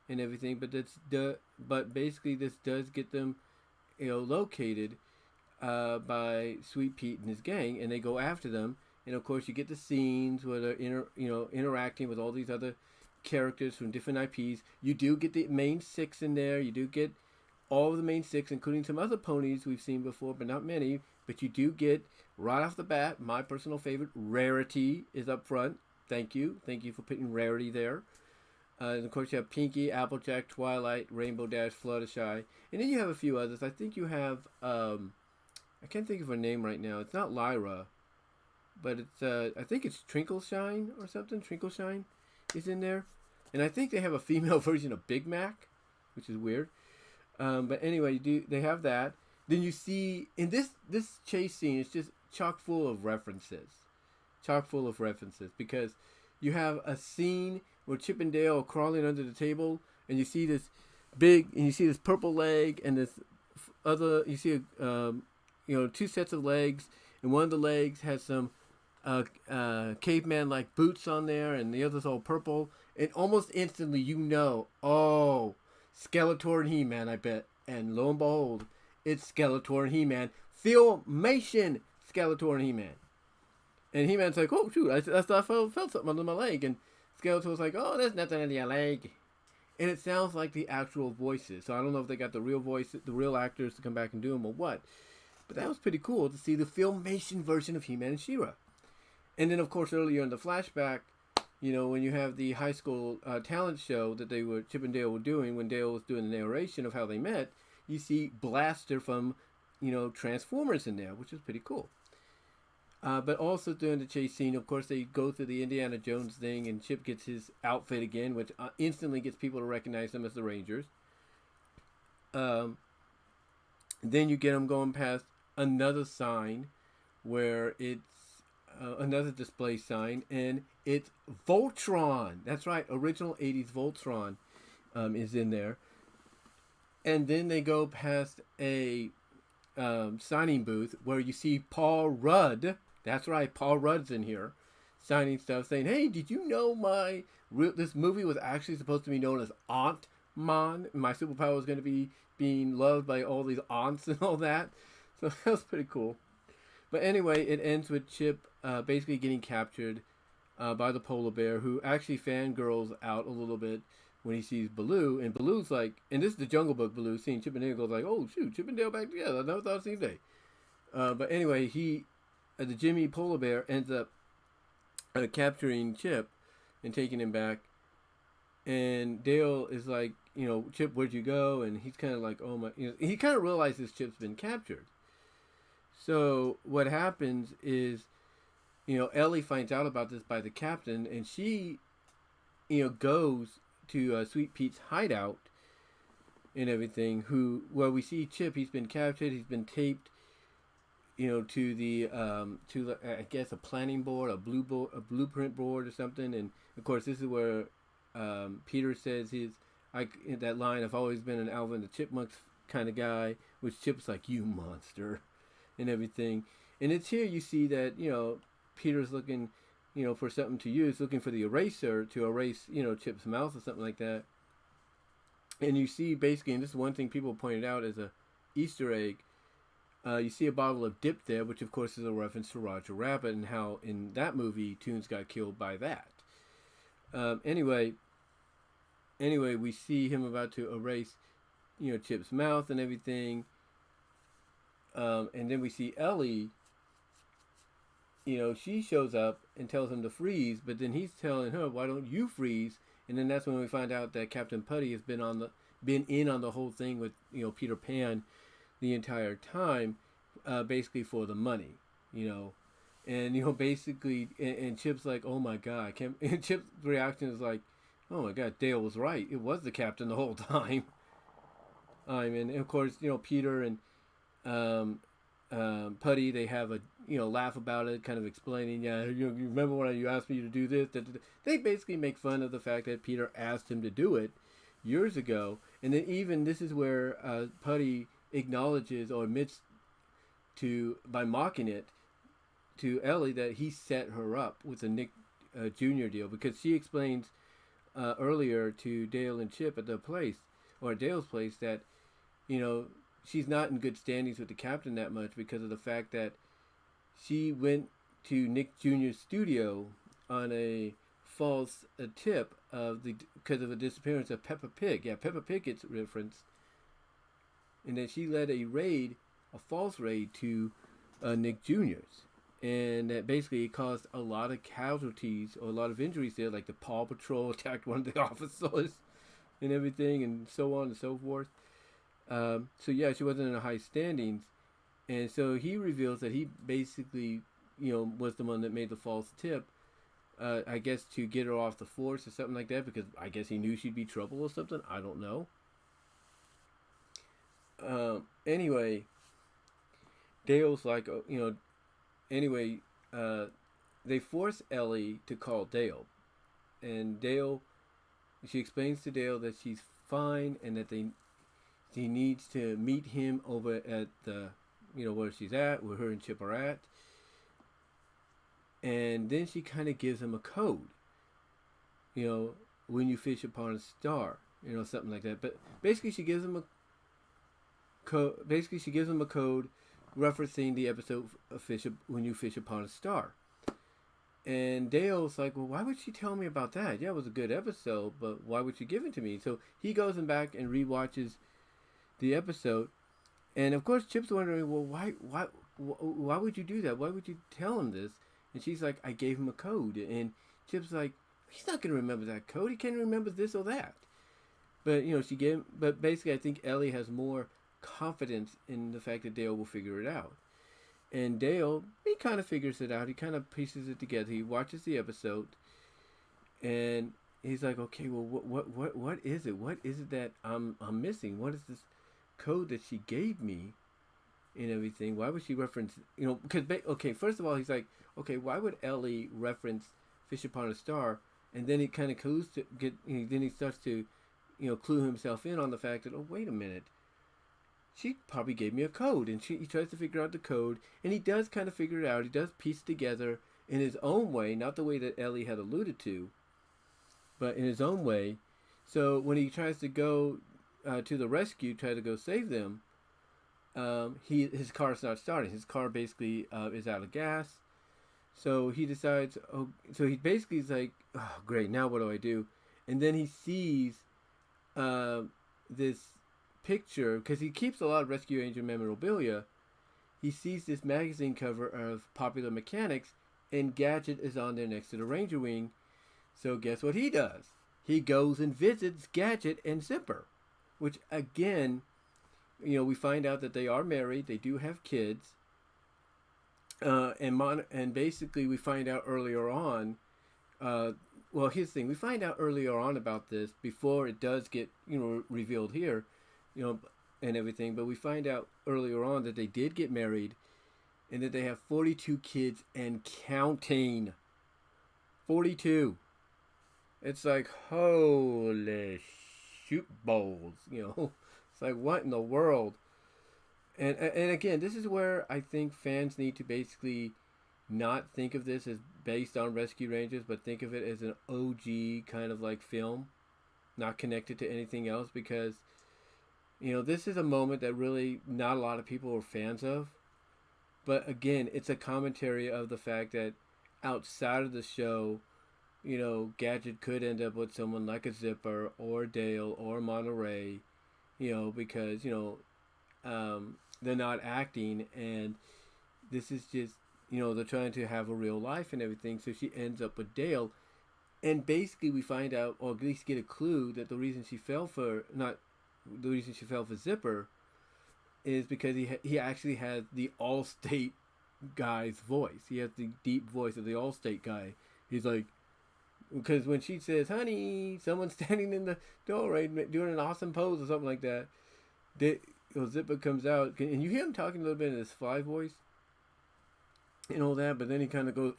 Speaker 1: and everything, but basically this does get them, located by Sweet Pete and his gang, and they go after them. And of course, you get the scenes where they're interacting with all these other characters from different IPs. You do get the main six in there. You do get all of the main six, including some other ponies we've seen before, but not many. But you do get, right off the bat, my personal favorite, Rarity is up front. Thank you for putting Rarity there. And of course, you have Pinky, Applejack, Twilight, Rainbow Dash, Fluttershy, and then you have a few others. I think you have, I can't think of her name right now. It's not Lyra, but it's, I think it's Trinkleshine or something. Trinkleshine is in there, and I think they have a female version of Big Mac, which is weird. But anyway, they have that. Then you see in this chase scene, it's just chock full of references, because you have a scene where Chip and Dale are crawling under the table, and you see this purple leg and this other. You see two sets of legs, and one of the legs has some caveman-like boots on there, and the other's all purple. And almost instantly, oh, Skeletor and He-Man, I bet. And lo and behold, it's Skeletor and He-Man. Filmation Skeletor and He-Man. And He-Man's like, oh, shoot, I felt something under my leg. And Skeletor's like, oh, there's nothing under your leg. And it sounds like the actual voices. So I don't know if they got the real voices, the real actors to come back and do them or what. But that was pretty cool to see the Filmation version of He-Man and She-Ra. And then, of course, earlier in the flashback, when you have the high school talent show that Chip and Dale were doing, when Dale was doing the narration of how they met, you see Blaster from, Transformers in there, which is pretty cool. But also during the chase scene, of course, they go through the Indiana Jones thing, and Chip gets his outfit again, which instantly gets people to recognize him as the Rangers. Then you get them going past another sign where it's another display sign, and it's Voltron. That's right, original 80s Voltron is in there. And then they go past a signing booth where you see Paul Rudd. That's right, Paul Rudd's in here signing stuff, saying, hey, did you know this movie was actually supposed to be known as Aunt-Mon? My superpower was going to be being loved by all these aunts and all that. So that was pretty cool. But anyway, it ends with Chip basically getting captured by the polar bear, who actually fangirls out a little bit when he sees Baloo. And Baloo's like, and this is the Jungle Book Baloo, seeing Chip and Dale, goes like, oh, shoot, Chip and Dale back together. I never thought I'd see day. But anyway, the Jimmy polar bear ends up capturing Chip and taking him back. And Dale is like, Chip, where'd you go? And he's kind of like, oh my, he kind of realizes Chip's been captured. So what happens is, Ellie finds out about this by the captain, and she, goes to Sweet Pete's hideout and everything. Where we see Chip, he's been captured, he's been taped, to the I guess a planning board, a blueprint board or something. And of course, this is where Peter says that line, I've always been an Alvin the Chipmunks kind of guy, which Chip's like, you monster, and everything. And it's here you see that, Peter's looking, for something to use, looking for the eraser to erase, Chip's mouth or something like that. And you see basically, and this is one thing people pointed out as a Easter egg, you see a bottle of dip there, which of course is a reference to Roger Rabbit and how in that movie Toons got killed by that. Anyway, we see him about to erase, Chip's mouth and everything. And then we see Ellie, she shows up and tells him to freeze, but then he's telling her, why don't you freeze? And then that's when we find out that Captain Putty has been in on the whole thing with, Peter Pan the entire time, basically for the money, and, basically, and Chip's like, oh my God, and Chip's reaction is like, oh my God, Dale was right. It was the captain the whole time. And of course, Peter and Putty, they have a laugh about it, kind of explaining, you remember when you asked me to do this? They basically make fun of the fact that Peter asked him to do it years ago. And then even this is where Putty acknowledges or admits by mocking it to Ellie that he set her up with a Nick Jr. deal, because she explains earlier to Dale and Chip at the place, or at Dale's place, that she's not in good standings with the captain that much because of the fact that she went to Nick Jr.'s studio on a false tip because of the disappearance of Peppa Pig. Yeah, Peppa Pig gets referenced, and then she led a false raid to Nick Jr.'s, and that basically caused a lot of casualties or a lot of injuries there, like the Paw Patrol attacked one of the officers and everything, and so on and so forth. So yeah, she wasn't in a high standings, and so he reveals that he basically, was the one that made the false tip. I guess to get her off the force or something like that, because I guess he knew she'd be trouble or something. I don't know. Anyway, Dale's like, anyway, they force Ellie to call Dale, and she explains to Dale that she's fine and that he needs to meet him over at the, where she's at, where her and Chip are at. And then she kind of gives him a code, when you fish upon a star, something like that. But basically she gives him a code. Basically she gives him a code referencing the episode of When You Fish Upon a Star. And Dale's like, well, why would she tell me about that? Yeah, it was a good episode, but why would she give it to me? So he goes back and rewatches the episode, and of course Chip's wondering, well, why would you do that? Why would you tell him this? And she's like, I gave him a code. And Chip's like, he's not gonna remember that code. He can't remember this or that. But but basically I think Ellie has more confidence in the fact that Dale will figure it out. And Dale, he kind of figures it out. He kind of pieces it together. He watches the episode, and he's like, okay, well, what is it? What is it that I'm missing? What is this code that she gave me and everything? Why would she reference, because, okay, first of all, he's like, okay, why would Ellie reference Fish Upon a Star? And then he kind of then he starts to, clue himself in on the fact that, oh, wait a minute, she probably gave me a code. And he tries to figure out the code, and he does kind of figure it out. He does piece it together in his own way, not the way that Ellie had alluded to, but in his own way. So when he tries to go to the rescue, try to go save them, his car's not starting. His car basically is out of gas. So he decides, so he basically is like, oh, great, now what do I do? And then he sees this picture, because he keeps a lot of Rescue Ranger memorabilia. He sees this magazine cover of Popular Mechanics, and Gadget is on there next to the Ranger Wing. So guess what he does? He goes and visits Gadget and Zipper, which again, we find out that they are married. They do have kids. And basically we find out earlier on, well, here's the thing. We find out earlier on about this before it does get, revealed here, and everything. But we find out earlier on that they did get married and that they have 42 kids and counting. 42. It's like, holy shoot balls, It's like, what in the world? And again, this is where I think fans need to basically not think of this as based on Rescue Rangers, but think of it as an OG kind of like film, not connected to anything else, because, this is a moment that really not a lot of people are fans of. But again, it's a commentary of the fact that outside of the show, Gadget could end up with someone like a Zipper or Dale or Monterey, because, they're not acting, and this is just, they're trying to have a real life and everything. So she ends up with Dale, and basically we find out, or at least get a clue, that the reason she fell for Zipper is because he actually has the Allstate guy's voice. He has the deep voice of the Allstate guy. He's like, because when she says, honey, someone's standing in the doorway doing an awesome pose or something like that, Zipper comes out, and you hear him talking a little bit in his fly voice and all that, but then he kind of goes,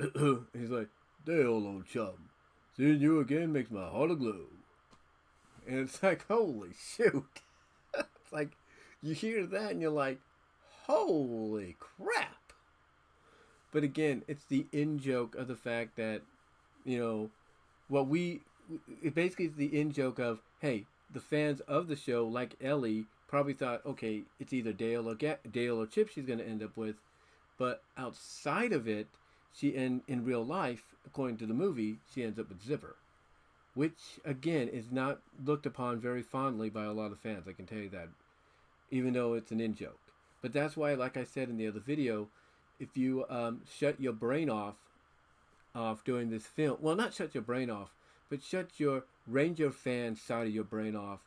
Speaker 1: he's like, Dale, old chum, seeing you again makes my heart aglow. And it's like, holy shoot. It's like, you hear that and you're like, holy crap. But again, it's the in-joke of the fact that, you know, it basically is the in-joke of, hey, the fans of the show, like Ellie, probably thought, okay, it's either Dale or Chip she's going to end up with. But outside of it, in real life, according to the movie, she ends up with Zipper. Which, again, is not looked upon very fondly by a lot of fans, I can tell you that. Even though it's an in-joke. But that's why, like I said in the other video, if you shut your brain off during this film, well, not shut your brain off, but shut your Ranger fan side of your brain off,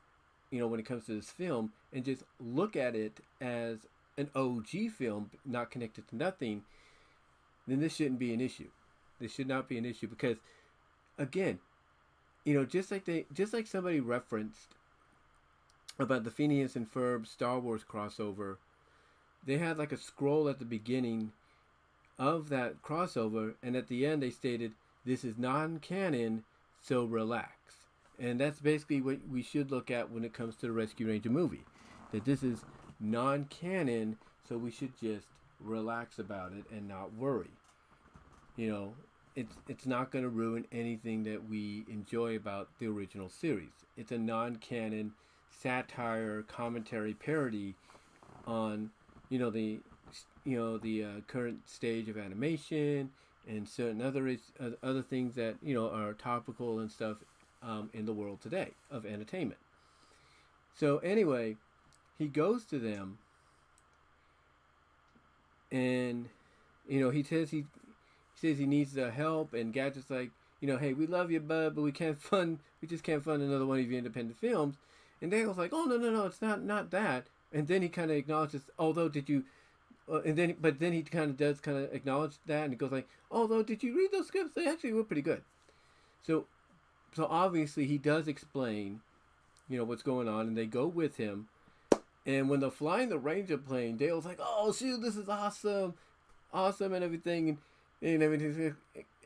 Speaker 1: you know, when it comes to this film, and just look at it as an OG film, not connected to nothing, then this shouldn't be an issue. This should not be an issue because, again, you know, just like somebody referenced about the Phineas and Ferb Star Wars crossover, they had like a scroll at the beginning of that crossover, and at the end they stated, "This is non-canon, so relax." And that's basically what we should look at when it comes to the Rescue Ranger movie. That this is non-canon, so we should just relax about it and not worry. You know, it's not going to ruin anything that we enjoy about the original series. It's a non-canon satire, commentary, parody on, you know, the current stage of animation and certain other things that, you know, are topical and stuff in the world today of entertainment. So anyway, he goes to them, and you know, he says he needs the help, and Gadget's like, you know, hey, we love you, bud, but we just can't fund another one of your independent films. And Dale's like, oh no, it's not that. And then he kind of acknowledges, although did you, but then he does acknowledge that, and he goes like, although did you read those scripts? They actually were pretty good. So obviously he does explain, you know, what's going on, and they go with him. And when they're flying the Ranger plane, Dale's like, oh shoot, this is awesome, and everything, and everything.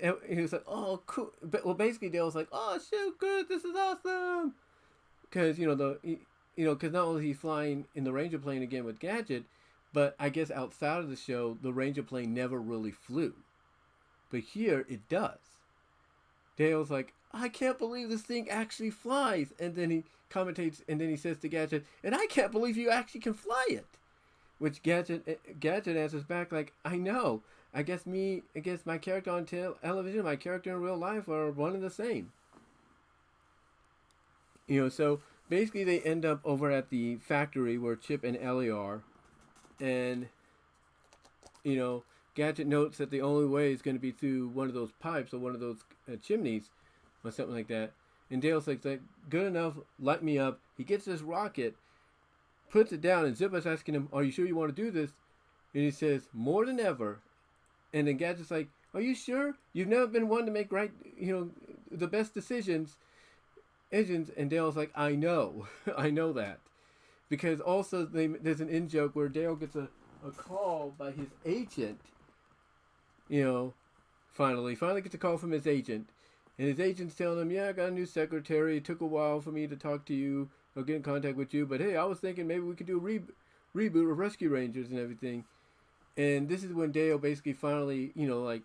Speaker 1: And he was like, oh cool. But well, basically Dale's like, oh shoot, good, this is awesome, because because not only is he flying in the Ranger plane again with Gadget, but I guess outside of the show, the Ranger plane never really flew. But here it does. Dale's like, I can't believe this thing actually flies. And then he commentates, and then he says to Gadget, and I can't believe you actually can fly it. Which Gadget answers back like, I know. I guess my character on television, my character in real life are one and the same. You know, so basically they end up over at the factory where Chip and Ellie are. And, you know, Gadget notes that the only way is going to be through one of those pipes or one of those chimneys or something like that. And Dale's like, good enough, light me up. He gets this rocket, puts it down, and Zipper's asking him, are you sure you want to do this? And he says, more than ever. And then Gadget's like, are you sure? You've never been one to make the best decisions. And Dale's like, I know. I know that. Because also there's an in-joke where Dale gets a call by his agent. You know, finally gets a call from his agent. And his agent's telling him, yeah, I got a new secretary. It took a while for me to talk to you or get in contact with you. But hey, I was thinking maybe we could do a reboot of Rescue Rangers and everything. And this is when Dale basically finally, you know, like,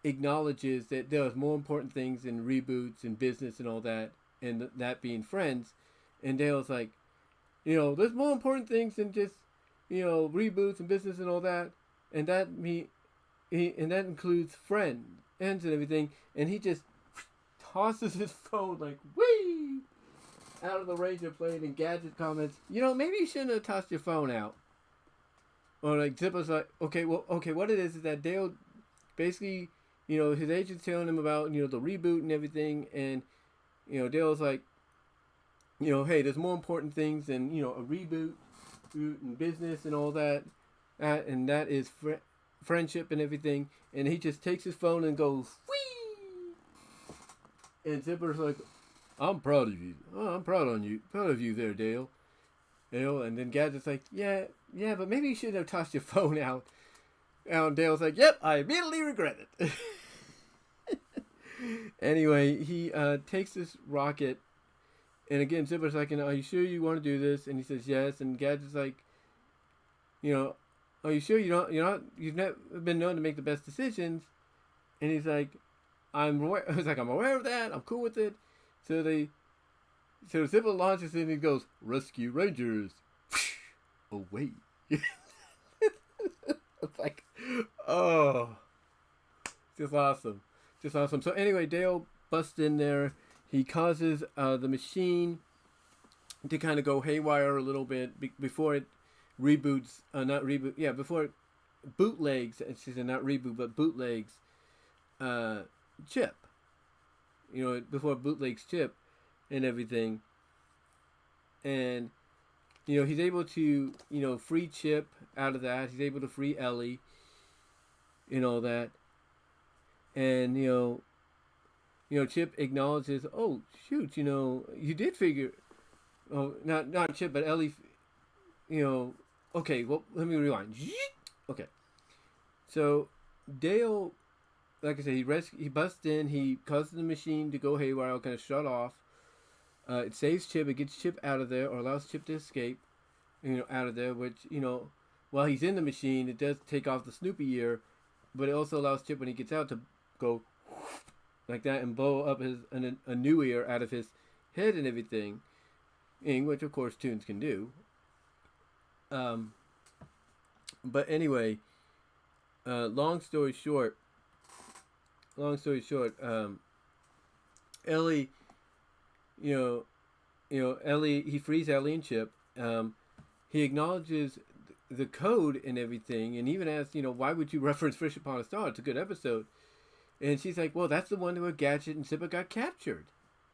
Speaker 1: acknowledges that there's more important things in reboots and business and all that, and that being friends. And Dale's like, you know, there's more important things than just, you know, reboots and business and all that. And that includes friends and everything. And he just tosses his phone like, whee, out of the Ranger plane, and Gadget comments, you know, maybe you shouldn't have tossed your phone out. Or like Zipper's like, okay, what it is that Dale basically, you know, his agent's telling him about, you know, the reboot and everything, and, you know, Dale's like, you know, hey, there's more important things than, you know, a reboot and business and all that, and that is friendship and everything. And he just takes his phone and goes, whee! And Zipper's like, I'm proud of you. Oh, I'm proud of you there, Dale. And then Gadget's like, yeah, but maybe you shouldn't have tossed your phone out. And Dale's like, yep, I immediately regret it. Anyway, he takes this rocket, and again, Zipper's like, are you sure you want to do this? And he says yes, and Gadget's like, you know, "Are you sure you've never been known to make the best decisions?" And he's like, "I'm aware." He's like, "I'm aware of that. I'm cool with it." So the Sybil launches and he goes, "Rescue Rangers." Away. It's like, oh, just awesome. Just awesome. So anyway, Dale busts in there. He causes the machine to kind of go haywire a little bit before it reboots. Not reboot. Yeah, before it bootlegs. Excuse me, not reboot, but bootlegs Chip. Before it bootlegs Chip and everything. And he's able to free Chip out of that. He's able to free Ellie and all that. And Chip acknowledges, "Oh shoot, you did figure." Oh, not Chip, but Ellie. Okay. Well, let me rewind. Okay. So Dale, like I said, he busts in. He causes the machine to go haywire, kind of shut off. It saves Chip. It gets Chip out of there, or allows Chip to escape. Out of there. Which while he's in the machine, it does take off the Snoopy ear, but it also allows Chip when he gets out to go like that and blow up a new ear out of his head and everything, which of course Toons can do. But anyway, long story short, Ellie, Ellie, he frees Ellie and Chip. He acknowledges the code and everything, and even asks, why would you reference Fish Upon a Star? It's a good episode. And she's like, well, that's the one where Gadget and Zipper got captured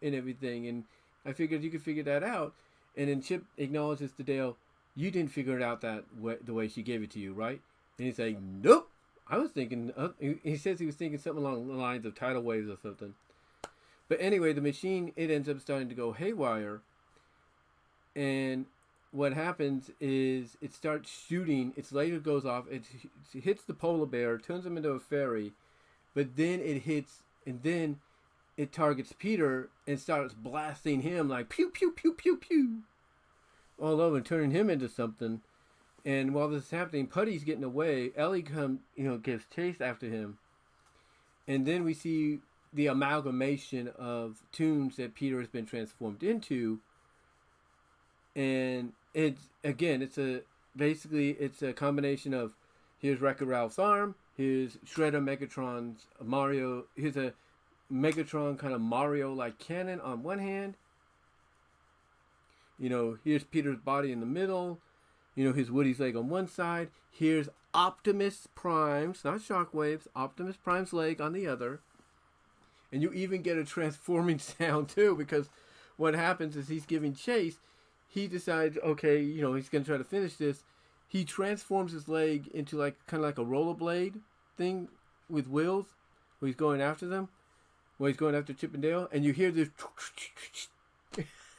Speaker 1: and everything. And I figured you could figure that out. And then Chip acknowledges to Dale, you didn't figure it out the way she gave it to you, right? And he's like, nope. I was thinking, he says he was thinking something along the lines of tidal waves or something. But anyway, the machine, it ends up starting to go haywire. And what happens is it starts shooting. Its laser goes off. It hits the polar bear, turns him into a fairy. But then it targets Peter and starts blasting him like pew, pew, pew, pew, pew. All over and turning him into something. And while this is happening, Putty's getting away. Ellie gives chase after him. And then we see the amalgamation of Toons that Peter has been transformed into. And it's a combination of here's Wreck-It Ralph's arm, here's Shredder Megatron's Mario, here's a Megatron kind of Mario-like cannon on one hand. Here's Peter's body in the middle. Here's Woody's leg on one side. Here's Optimus Prime's, not Shockwave's, Optimus Prime's leg on the other. And you even get a transforming sound too, because what happens is he's giving chase. He decides, okay, he's going to try to finish this. He transforms his leg into kind of like a rollerblade thing with wheels, where he's going after them, where he's going after Chip and Dale, and you hear this.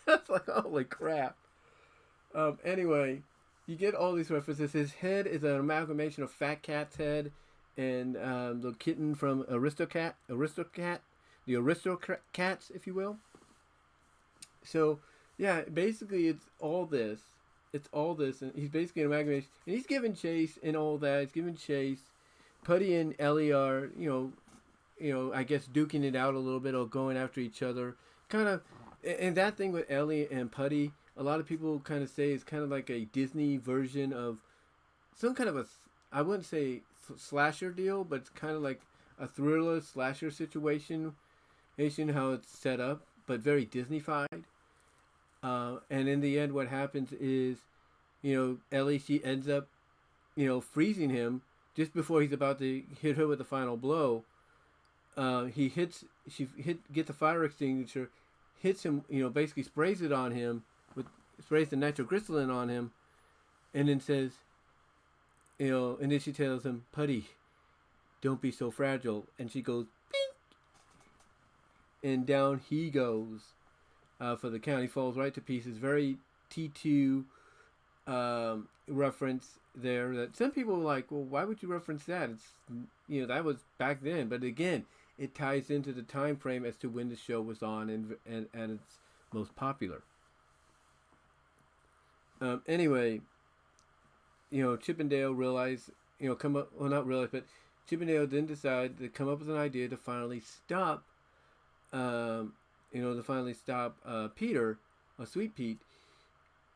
Speaker 1: That's like, holy crap. Anyway, you get all these references. His head is an amalgamation of Fat Cat's head and the kitten from Aristocat, the Aristocats, if you will. So, yeah, basically it's all this. And he's basically an amalgamation. And he's giving chase and all that. He's giving chase. Putty and Ellie are, I guess duking it out a little bit or going after each other. Kind of, and that thing with Ellie and Putty, a lot of people kind of say it's kind of like a Disney version of some kind of I wouldn't say slasher deal, but it's kind of like a thriller slasher situation. How it's set up, but very Disney-fied. And in the end, what happens is, Ellie, she ends up, freezing him just before he's about to hit her with the final blow. Gets a fire extinguisher, hits him, basically sprays it on him, sprays the nitroglycerin on him, and then says, and then she tells him, Putty, don't be so fragile. And she goes, bing! And down he goes. For the count, he falls right to pieces. Very T2 reference there. That some people are like, well, why would you reference that? It's that was back then. But again, it ties into the time frame as to when the show was on and its most popular. Anyway, Chip and Dale realize, come up, well, not realize, but Chip and Dale then decide to come up with an idea to finally stop, Peter, or Sweet Pete,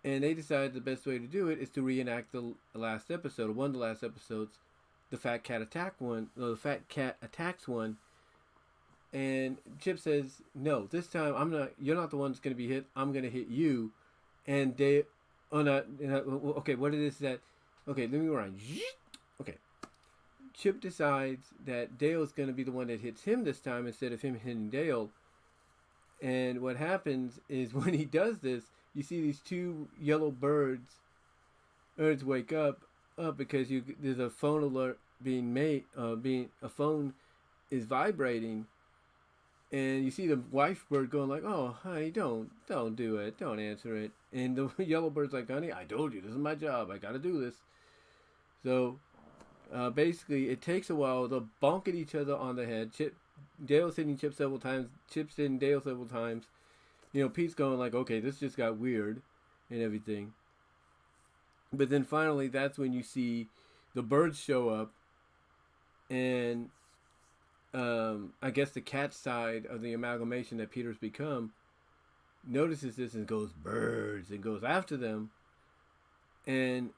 Speaker 1: and they decided the best way to do it is to reenact the last episode, one of the last episodes, the Fat Cat the Fat Cat attacks one, and Chip says, "No, this time I'm not. You're not the one that's going to be hit. I'm going to hit you." And they, okay, what it is that? Okay, let me rewind. Okay, Chip decides that Dale's going to be the one that hits him this time instead of him hitting Dale. And what happens is when he does this, you see these two yellow birds wake up because there's a phone alert being made. A phone is vibrating. And you see the wife bird going like, "Oh, honey, don't do it. Don't answer it." And the yellow bird's like, "Honey, I told you, this is my job. I got to do this." So, basically, it takes a while. They'll bonk at each other on the head. Dale's hitting Chip several times. Chip's hitting Dale several times. Pete's going like, "Okay, this just got weird," and everything. But then finally, that's when you see the birds show up, and I guess the cat side of the amalgamation that Peter's become notices this and goes birds and goes after them. And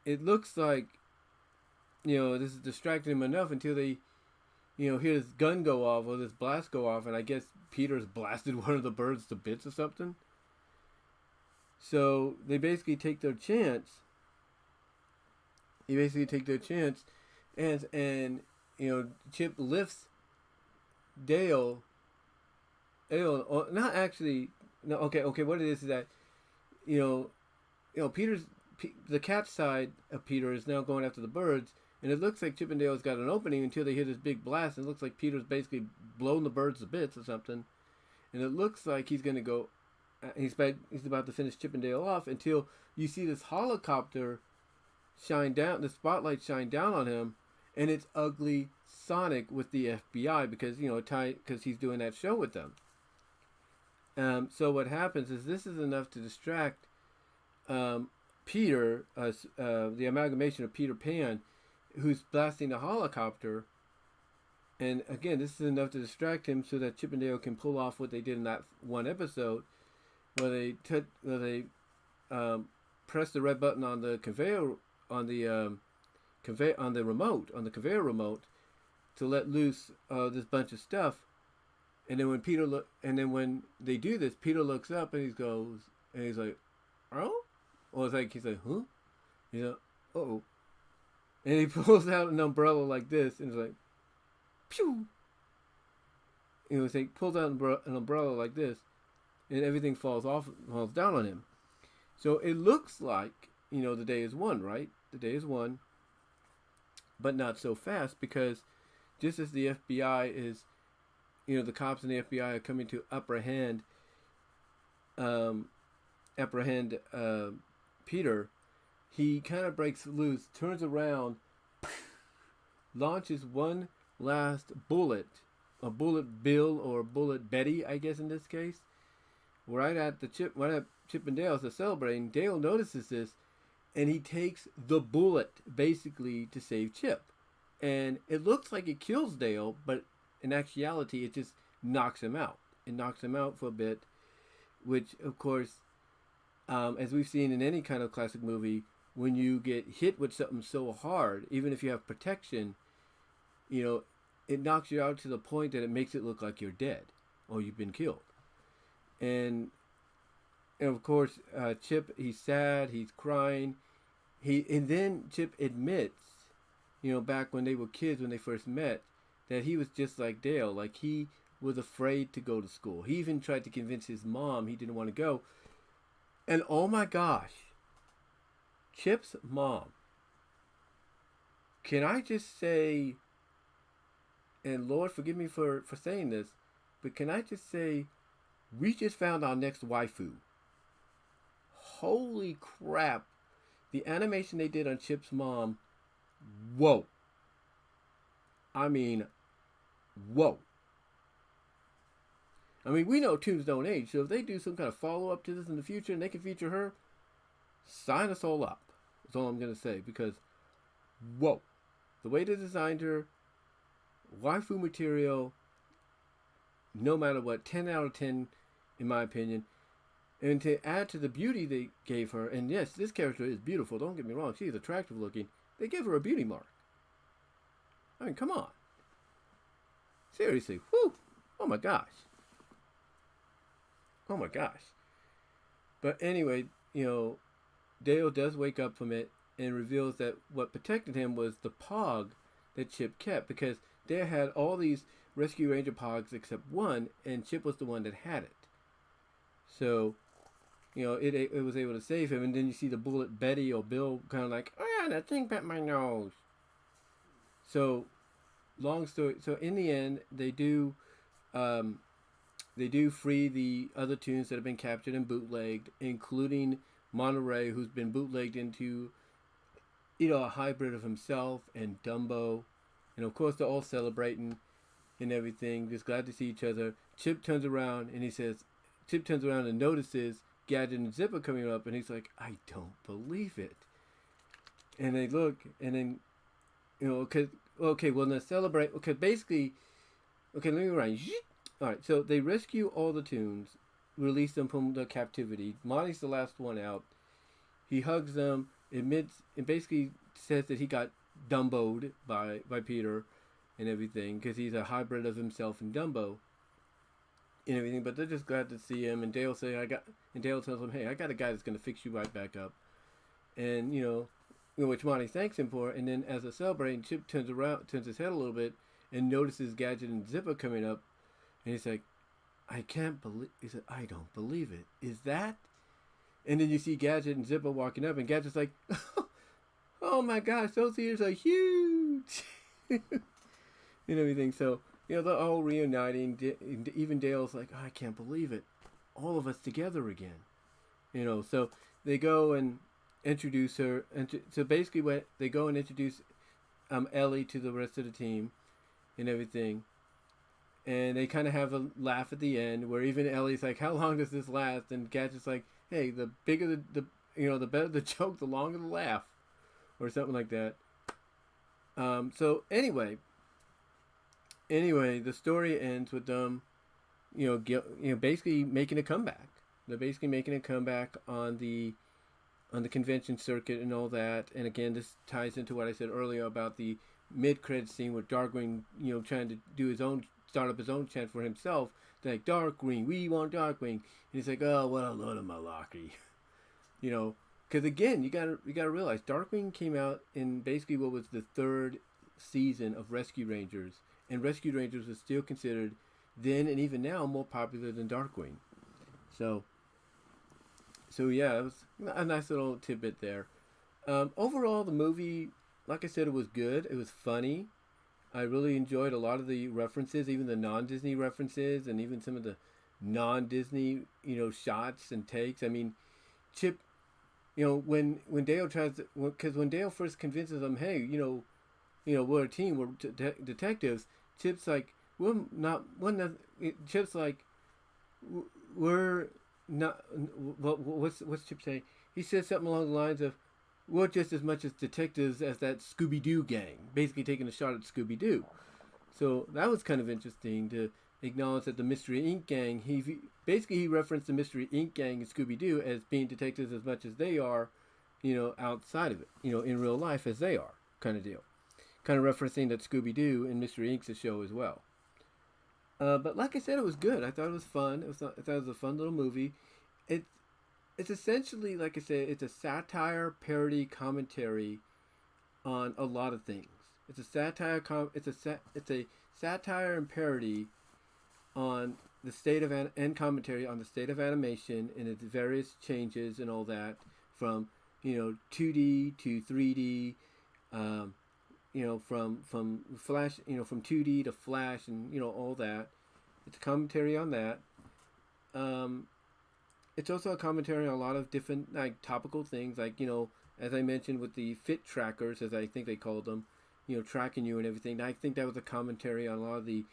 Speaker 1: it looks like, this is distracting him enough until they, hear this gun go off or this blast go off. And I guess Peter's blasted one of the birds to bits or something. So they basically take their chance. And Chip lifts Dale. Not actually. No, okay. What it is that, Peter's the cat side of Peter is now going after the birds, and it looks like Chip and Dale's got an opening until they hear this big blast. And it looks like Peter's basically blown the birds to bits or something, and it looks like he's gonna go. He's about to finish Chip and Dale off until you see this helicopter shine down, the spotlight shine down on him. And it's Ugly Sonic with the FBI because he's doing that show with them. So what happens is this is enough to distract Peter, the amalgamation of Peter Pan, who's blasting the helicopter. And again, this is enough to distract him so that Chip and Dale can pull off what they did in that one episode, where they press the red button on the conveyor on the conveyor remote to let loose this bunch of stuff. And then when they do this, Peter looks up and he's like, "Oh," or he's like, "Huh?" "Uh-oh," and he pulls out an umbrella like this and he's like, "Pew!" He pulls out an umbrella like this, and everything falls down on him. So it looks like the day is won, right? The day is won. But not so fast, because just as the FBI is, the cops and the FBI are coming to apprehend Peter, he kind of breaks loose, turns around, launches one last bullet, a bullet Bill or bullet Betty, I guess in this case, right at Chip and Dale as they're celebrating. Dale notices this, and he takes the bullet basically to save Chip. And it looks like it kills Dale, but in actuality, it just knocks him out. It knocks him out for a bit, which, of course, as we've seen in any kind of classic movie, when you get hit with something so hard, even if you have protection, it knocks you out to the point that it makes it look like you're dead or you've been killed. And of course, Chip, he's sad, he's crying. And then Chip admits, back when they were kids, when they first met, that he was just like Dale. Like, he was afraid to go to school. He even tried to convince his mom he didn't want to go. And oh my gosh, Chip's mom, can I just say, and Lord forgive me for saying this, but can I just say, we just found our next waifu. Holy crap. The animation they did on Chip's mom, whoa. I mean, whoa. I mean, we know tunes don't age, so if they do some kind of follow-up to this in the future and they can feature her, sign us all up. That's all I'm gonna say, because whoa, the way they designed her, waifu material, no matter what, 10 out of 10, in my opinion. And to add to the beauty they gave her, and yes, this character is beautiful. Don't get me wrong; she's attractive looking. They gave her a beauty mark. I mean, come on, seriously, whoo! Oh my gosh, oh my gosh. But anyway, Dale does wake up from it and reveals that what protected him was the pog that Chip kept, because Dale had all these Rescue Ranger pogs except one, and Chip was the one that had it. So, it was able to save him. And then you see the bullet Betty or Bill kind of like, oh yeah, that thing bit my nose. So, long story. So in the end, they do free the other tunes that have been captured and bootlegged, including Monterey, who's been bootlegged into, a hybrid of himself and Dumbo. And of course, they're all celebrating and everything, just glad to see each other. Chip turns around and notices Gadget and Zipper coming up, and he's like, I don't believe it. And they look, and then, now celebrate, basically, let me rewind. Alright, so they rescue all the tunes, release them from the captivity. Monty's the last one out. He hugs them, admits, and basically says that he got Dumboed by Peter and everything, because he's a hybrid of himself and Dumbo and everything. But they're just glad to see him. And Dale tells him, hey, I got a guy that's going to fix you right back up. And which Monty thanks him for. And then as a celebrating, Chip turns his head a little bit and notices Gadget and Zipper coming up, and he's like, he said, I don't believe it. Is that? And then you see Gadget and Zipper walking up, and Gadget's like, oh my gosh, those ears are huge. And everything. So, they're all reuniting. Even Dale's like, oh, I can't believe it. All of us together again. So they go and introduce her. So basically they go and introduce Ellie to the rest of the team and everything. And they kind of have a laugh at the end, where even Ellie's like, how long does this last? And Gadget's like, hey, the bigger the better the joke, the longer the laugh. Or something like that. So anyway, the story ends with them, basically making a comeback. They're basically making a comeback on the convention circuit and all that. And again, this ties into what I said earlier about the mid-credit scene with Darkwing, trying to start up his own chant for himself. They're like, Darkwing, we want Darkwing. And he's like, oh, what a load of malarkey. Because again, you gotta realize Darkwing came out in basically what was the third season of Rescue Rangers, and Rescue Rangers was still considered then and even now more popular than Darkwing. So yeah, it was a nice little tidbit there. Overall, the movie, like I said, it was good. It was funny. I really enjoyed a lot of the references, even the non-Disney references, and even some of the non-Disney, shots and takes. I mean, Chip, when Dale because when Dale first convinces them, hey, we're a team, we're detectives. Chip's like, Chip's like, we're not. What's Chip saying? He says something along the lines of, we're just as much as detectives as that Scooby-Doo gang, basically taking a shot at Scooby-Doo. So that was kind of interesting to acknowledge that the Mystery Inc. gang, he referenced the Mystery Inc. gang and Scooby-Doo as being detectives as much as they are, outside of it, in real life as they are, kind of deal. Kind of referencing that Scooby-Doo and Mystery Inc.'s a show as well. But like I said, it was good. I thought it was fun. I thought it was a fun little movie. It's essentially, like I said, it's a satire, parody, commentary on a lot of things. It's a satire. It's a satire and parody on the state of and commentary on the state of animation and its various changes and all that, from 2D to 3D, from Flash, from 2D to Flash, and all that. It's a commentary on that. It's also a commentary on a lot of different topical things, as I mentioned with the fit trackers, as I think they called them, tracking you and everything. I think that was a commentary on a lot of the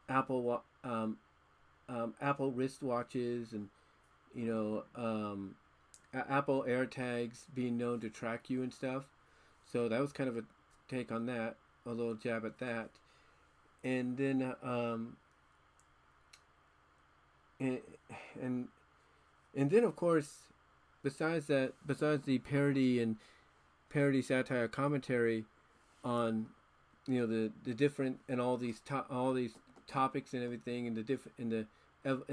Speaker 1: Apple Apple wristwatches and Apple AirTags being known to track you and stuff. So that was kind of a take on that, a little jab at that. And then and and and then of course, besides that, besides the parody satire commentary on, you know, the different and all these topics and everything, and the different and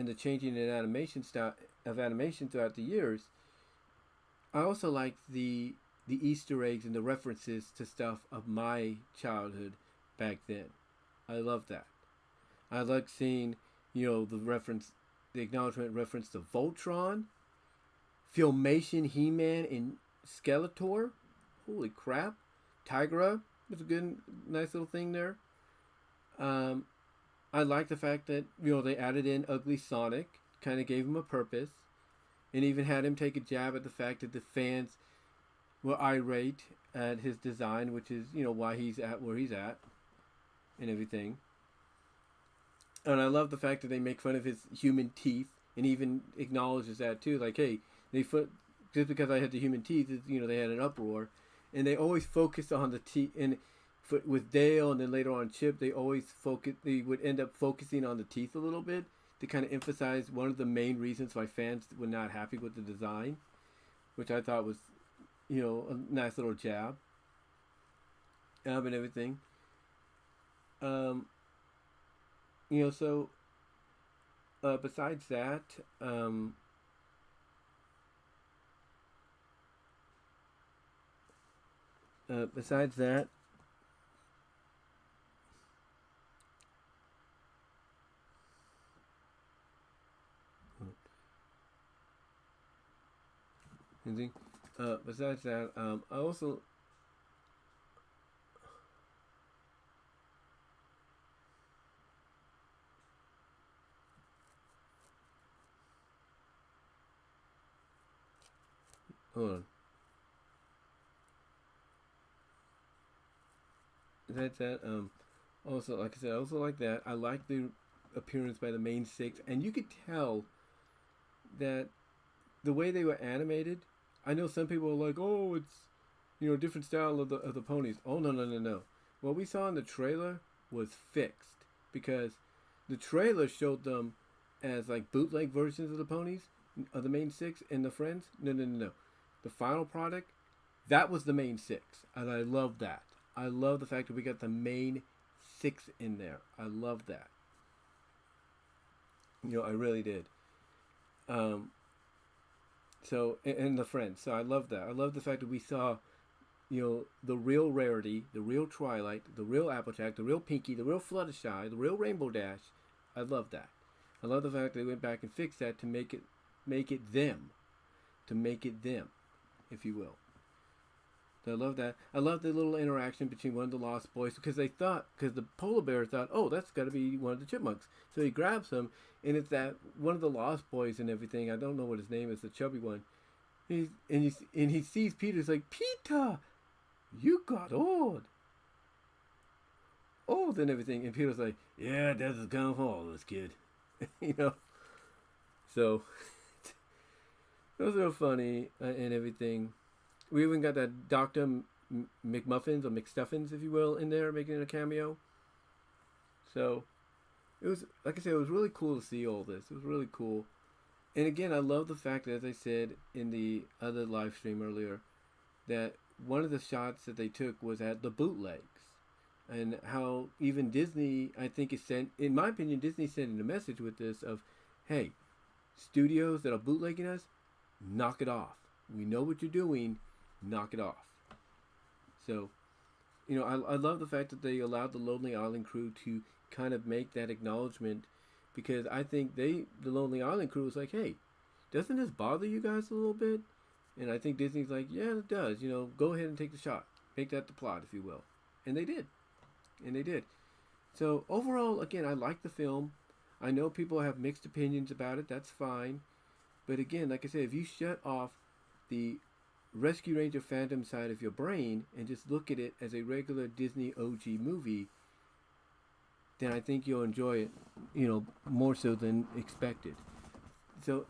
Speaker 1: the changing in animation style of animation throughout the years, I also like the Easter eggs and the references to stuff of my childhood back then. I love that. I like seeing, you know, the acknowledgement reference to Voltron, Filmation, He-Man, and Skeletor. Holy crap! Tigra was a good, nice little thing there. Um, I like the fact that, you know, they added in Ugly Sonic, kind of gave him a purpose, and even had him take a jab at the fact that the fans were irate at his design, which is, you know, why he's at where he's at, and everything. And I love the fact that they make fun of his human teeth, and even acknowledges that too. Like, hey, just because I had the human teeth, you know, they had an uproar, and they always focus on the teeth. And with Dale, and then later on Chip, they would end up focusing on the teeth a little bit to kind of emphasize one of the main reasons why fans were not happy with the design, which I thought was, you know, a nice little jab. And everything. You know, so besides that, besides that, I also hold on. Besides that, also, like I said, I also like that. I like the appearance by the main six, and you could tell that the way they were animated. I know some people are like, "Oh, it's, you know, a different style of the ponies." Oh, no, no, no, no. What we saw in the trailer was fixed, because the trailer showed them as like bootleg versions of the ponies, of the main six and the friends. No, no, no, no. The final product, that was the main six, and I love that. I love the fact that we got the main six in there. I love that. You know, I really did. Um, so and the friends. So I love that. I love the fact that we saw, you know, the real Rarity, the real Twilight, the real Applejack, the real Pinky, the real Fluttershy, the real Rainbow Dash. I love that. I love the fact that they went back and fixed that to make it them, if you will. So I love that. I love the little interaction between one of the Lost Boys, because the polar bear thought, oh, that's got to be one of the chipmunks. So he grabs him, and it's that one of the Lost Boys and everything. I don't know what his name is, the chubby one. And he sees Peter. He's like, Peter, you got old and everything. And Peter's like, yeah, that's the kind of all this kid, you know. So those are funny and everything. We even got that Dr. McMuffins, or McStuffins, if you will, in there making a cameo. So it was, like I said, it was really cool to see all this. It was really cool. And again, I love the fact that, as I said in the other live stream earlier, that one of the shots that they took was at the bootlegs. And how even Disney, I think, in my opinion, Disney's sending a message with this of, hey, studios that are bootlegging us, knock it off. We know what you're doing. Knock it off. So, you know, I love the fact that they allowed the Lonely Island crew to kind of make that acknowledgement, because I think the Lonely Island crew was like, hey, doesn't this bother you guys a little bit? And I think Disney's like, yeah, it does. You know, go ahead and take the shot. Make that the plot, if you will. And they did. So overall, again, I like the film. I know people have mixed opinions about it. That's fine. But again, like I said, if you shut off the Rescue Ranger fandom side of your brain and just look at it as a regular Disney OG movie, then I think you'll enjoy it, you know, more so than expected. So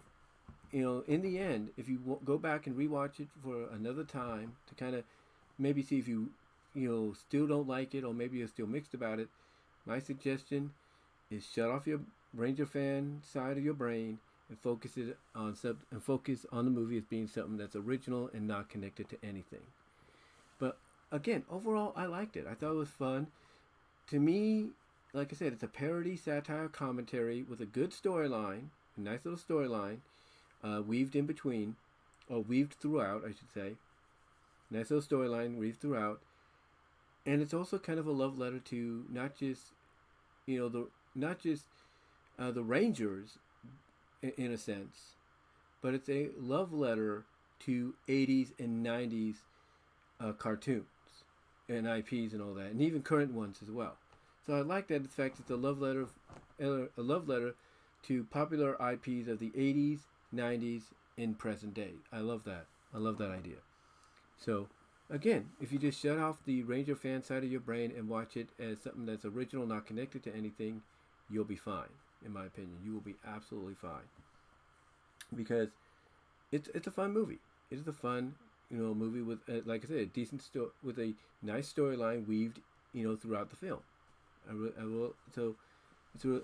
Speaker 1: in the end, if you go back and rewatch it for another time to kind of maybe see if you still don't like it, or maybe you're still mixed about it, my suggestion is shut off your Ranger fan side of your brain and focus on the movie as being something that's original and not connected to anything. But again, overall, I liked it. I thought it was fun. To me, like I said, it's a parody, satire, commentary with a good storyline, a nice little storyline, weaved in between, or weaved throughout, I should say. Nice little storyline weaved throughout, and it's also kind of a love letter to not just, the Rangers, in a sense, but it's a love letter to 80s and 90s cartoons and IPs and all that, and even current ones as well. So I like that the fact it's a love letter to popular IPs of the 80s, 90s, in present day. I love that. I love that idea. So again, if you just shut off the Ranger fan side of your brain and watch it as something that's original, not connected to anything, you'll be fine. In my opinion, you will be absolutely fine, because it's a fun movie. It is a fun movie with like I said, a decent with a nice storyline weaved throughout the film. So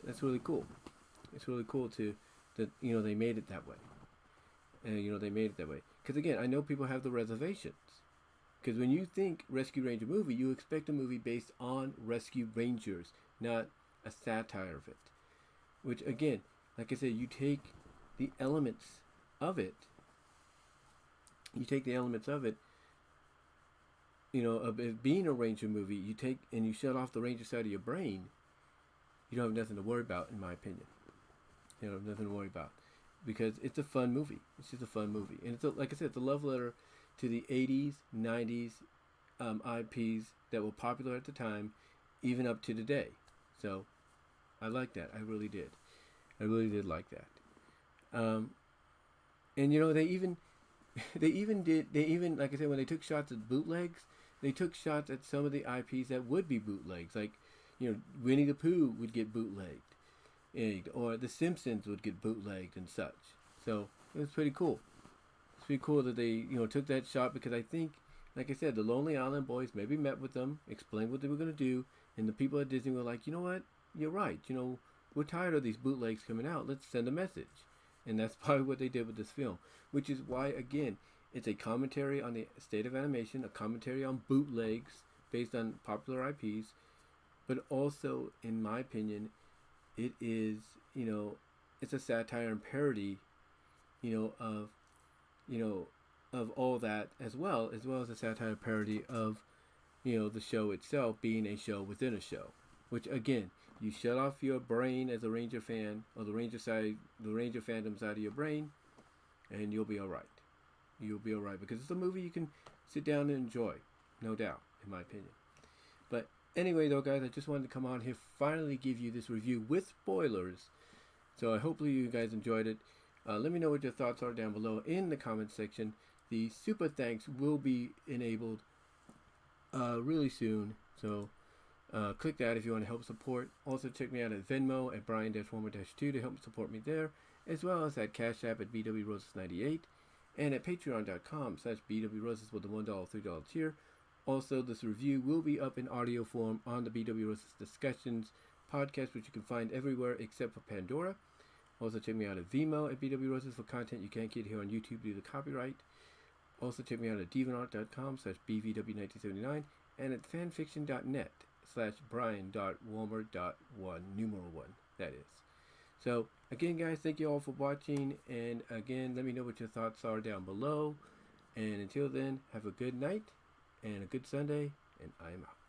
Speaker 1: that's really cool. It's really cool that they made it that way, and they made it that way. Because again, I know people have the reservations. Because when you think Rescue Ranger movie, you expect a movie based on Rescue Rangers, not a satire of it. Which again, like I said, you take the elements of it. Of it being a Ranger movie, you take and you shut off the Ranger side of your brain. You don't have nothing to worry about, in my opinion. You don't have nothing to worry about, because it's a fun movie. It's just a fun movie, and like I said, it's a love letter to the 80s, 90s IPs that were popular at the time, even up to today. So I like that. I really did. I really did like that. And they even like I said, when they took shots at bootlegs, they took shots at some of the IPs that would be bootlegs, like Winnie the Pooh would get bootlegged, or The Simpsons would get bootlegged and such. So it was pretty cool. It's pretty cool that they took that shot, because I think, like I said, the Lonely Island boys maybe met with them, explained what they were going to do, and the people at Disney were like, you know what, you're right. We're tired of these bootlegs coming out. Let's send a message. And that's probably what they did with this film, which is why, again, it's a commentary on the state of animation, a commentary on bootlegs based on popular IPs, but also, in my opinion, it is, it's a satire and parody, of all that, as well as a satire parody of, the show itself being a show within a show, which, again, you shut off your brain as a Ranger fan, or the Ranger fandom side of your brain, and you'll be all right. You'll be all right, because it's a movie you can sit down and enjoy, no doubt, in my opinion. But anyway, though, guys, I just wanted to come on here, finally give you this review with spoilers. So hopefully you guys enjoyed it. Let me know what your thoughts are down below in the comment section. The super thanks will be enabled really soon, so click that if you want to help support. Also check me out at Venmo at Brian-Warmer-2 to help support me there, as well as at Cash App at BWRoses98, and at Patreon.com/BWRoses with the $1, $3 tier. Also, this review will be up in audio form on the BW Roses Discussions podcast, which you can find everywhere except for Pandora. Also check me out at VENMO at BW Roses for content you can't get here on YouTube due to copyright. Also check me out at deviantart.com/BVW1979 and at fanfiction.net/Brian.Warmer.1, numeral 1, that is. So, again, guys, thank you all for watching, and again, let me know what your thoughts are down below. And until then, have a good night and a good Sunday, and I am out.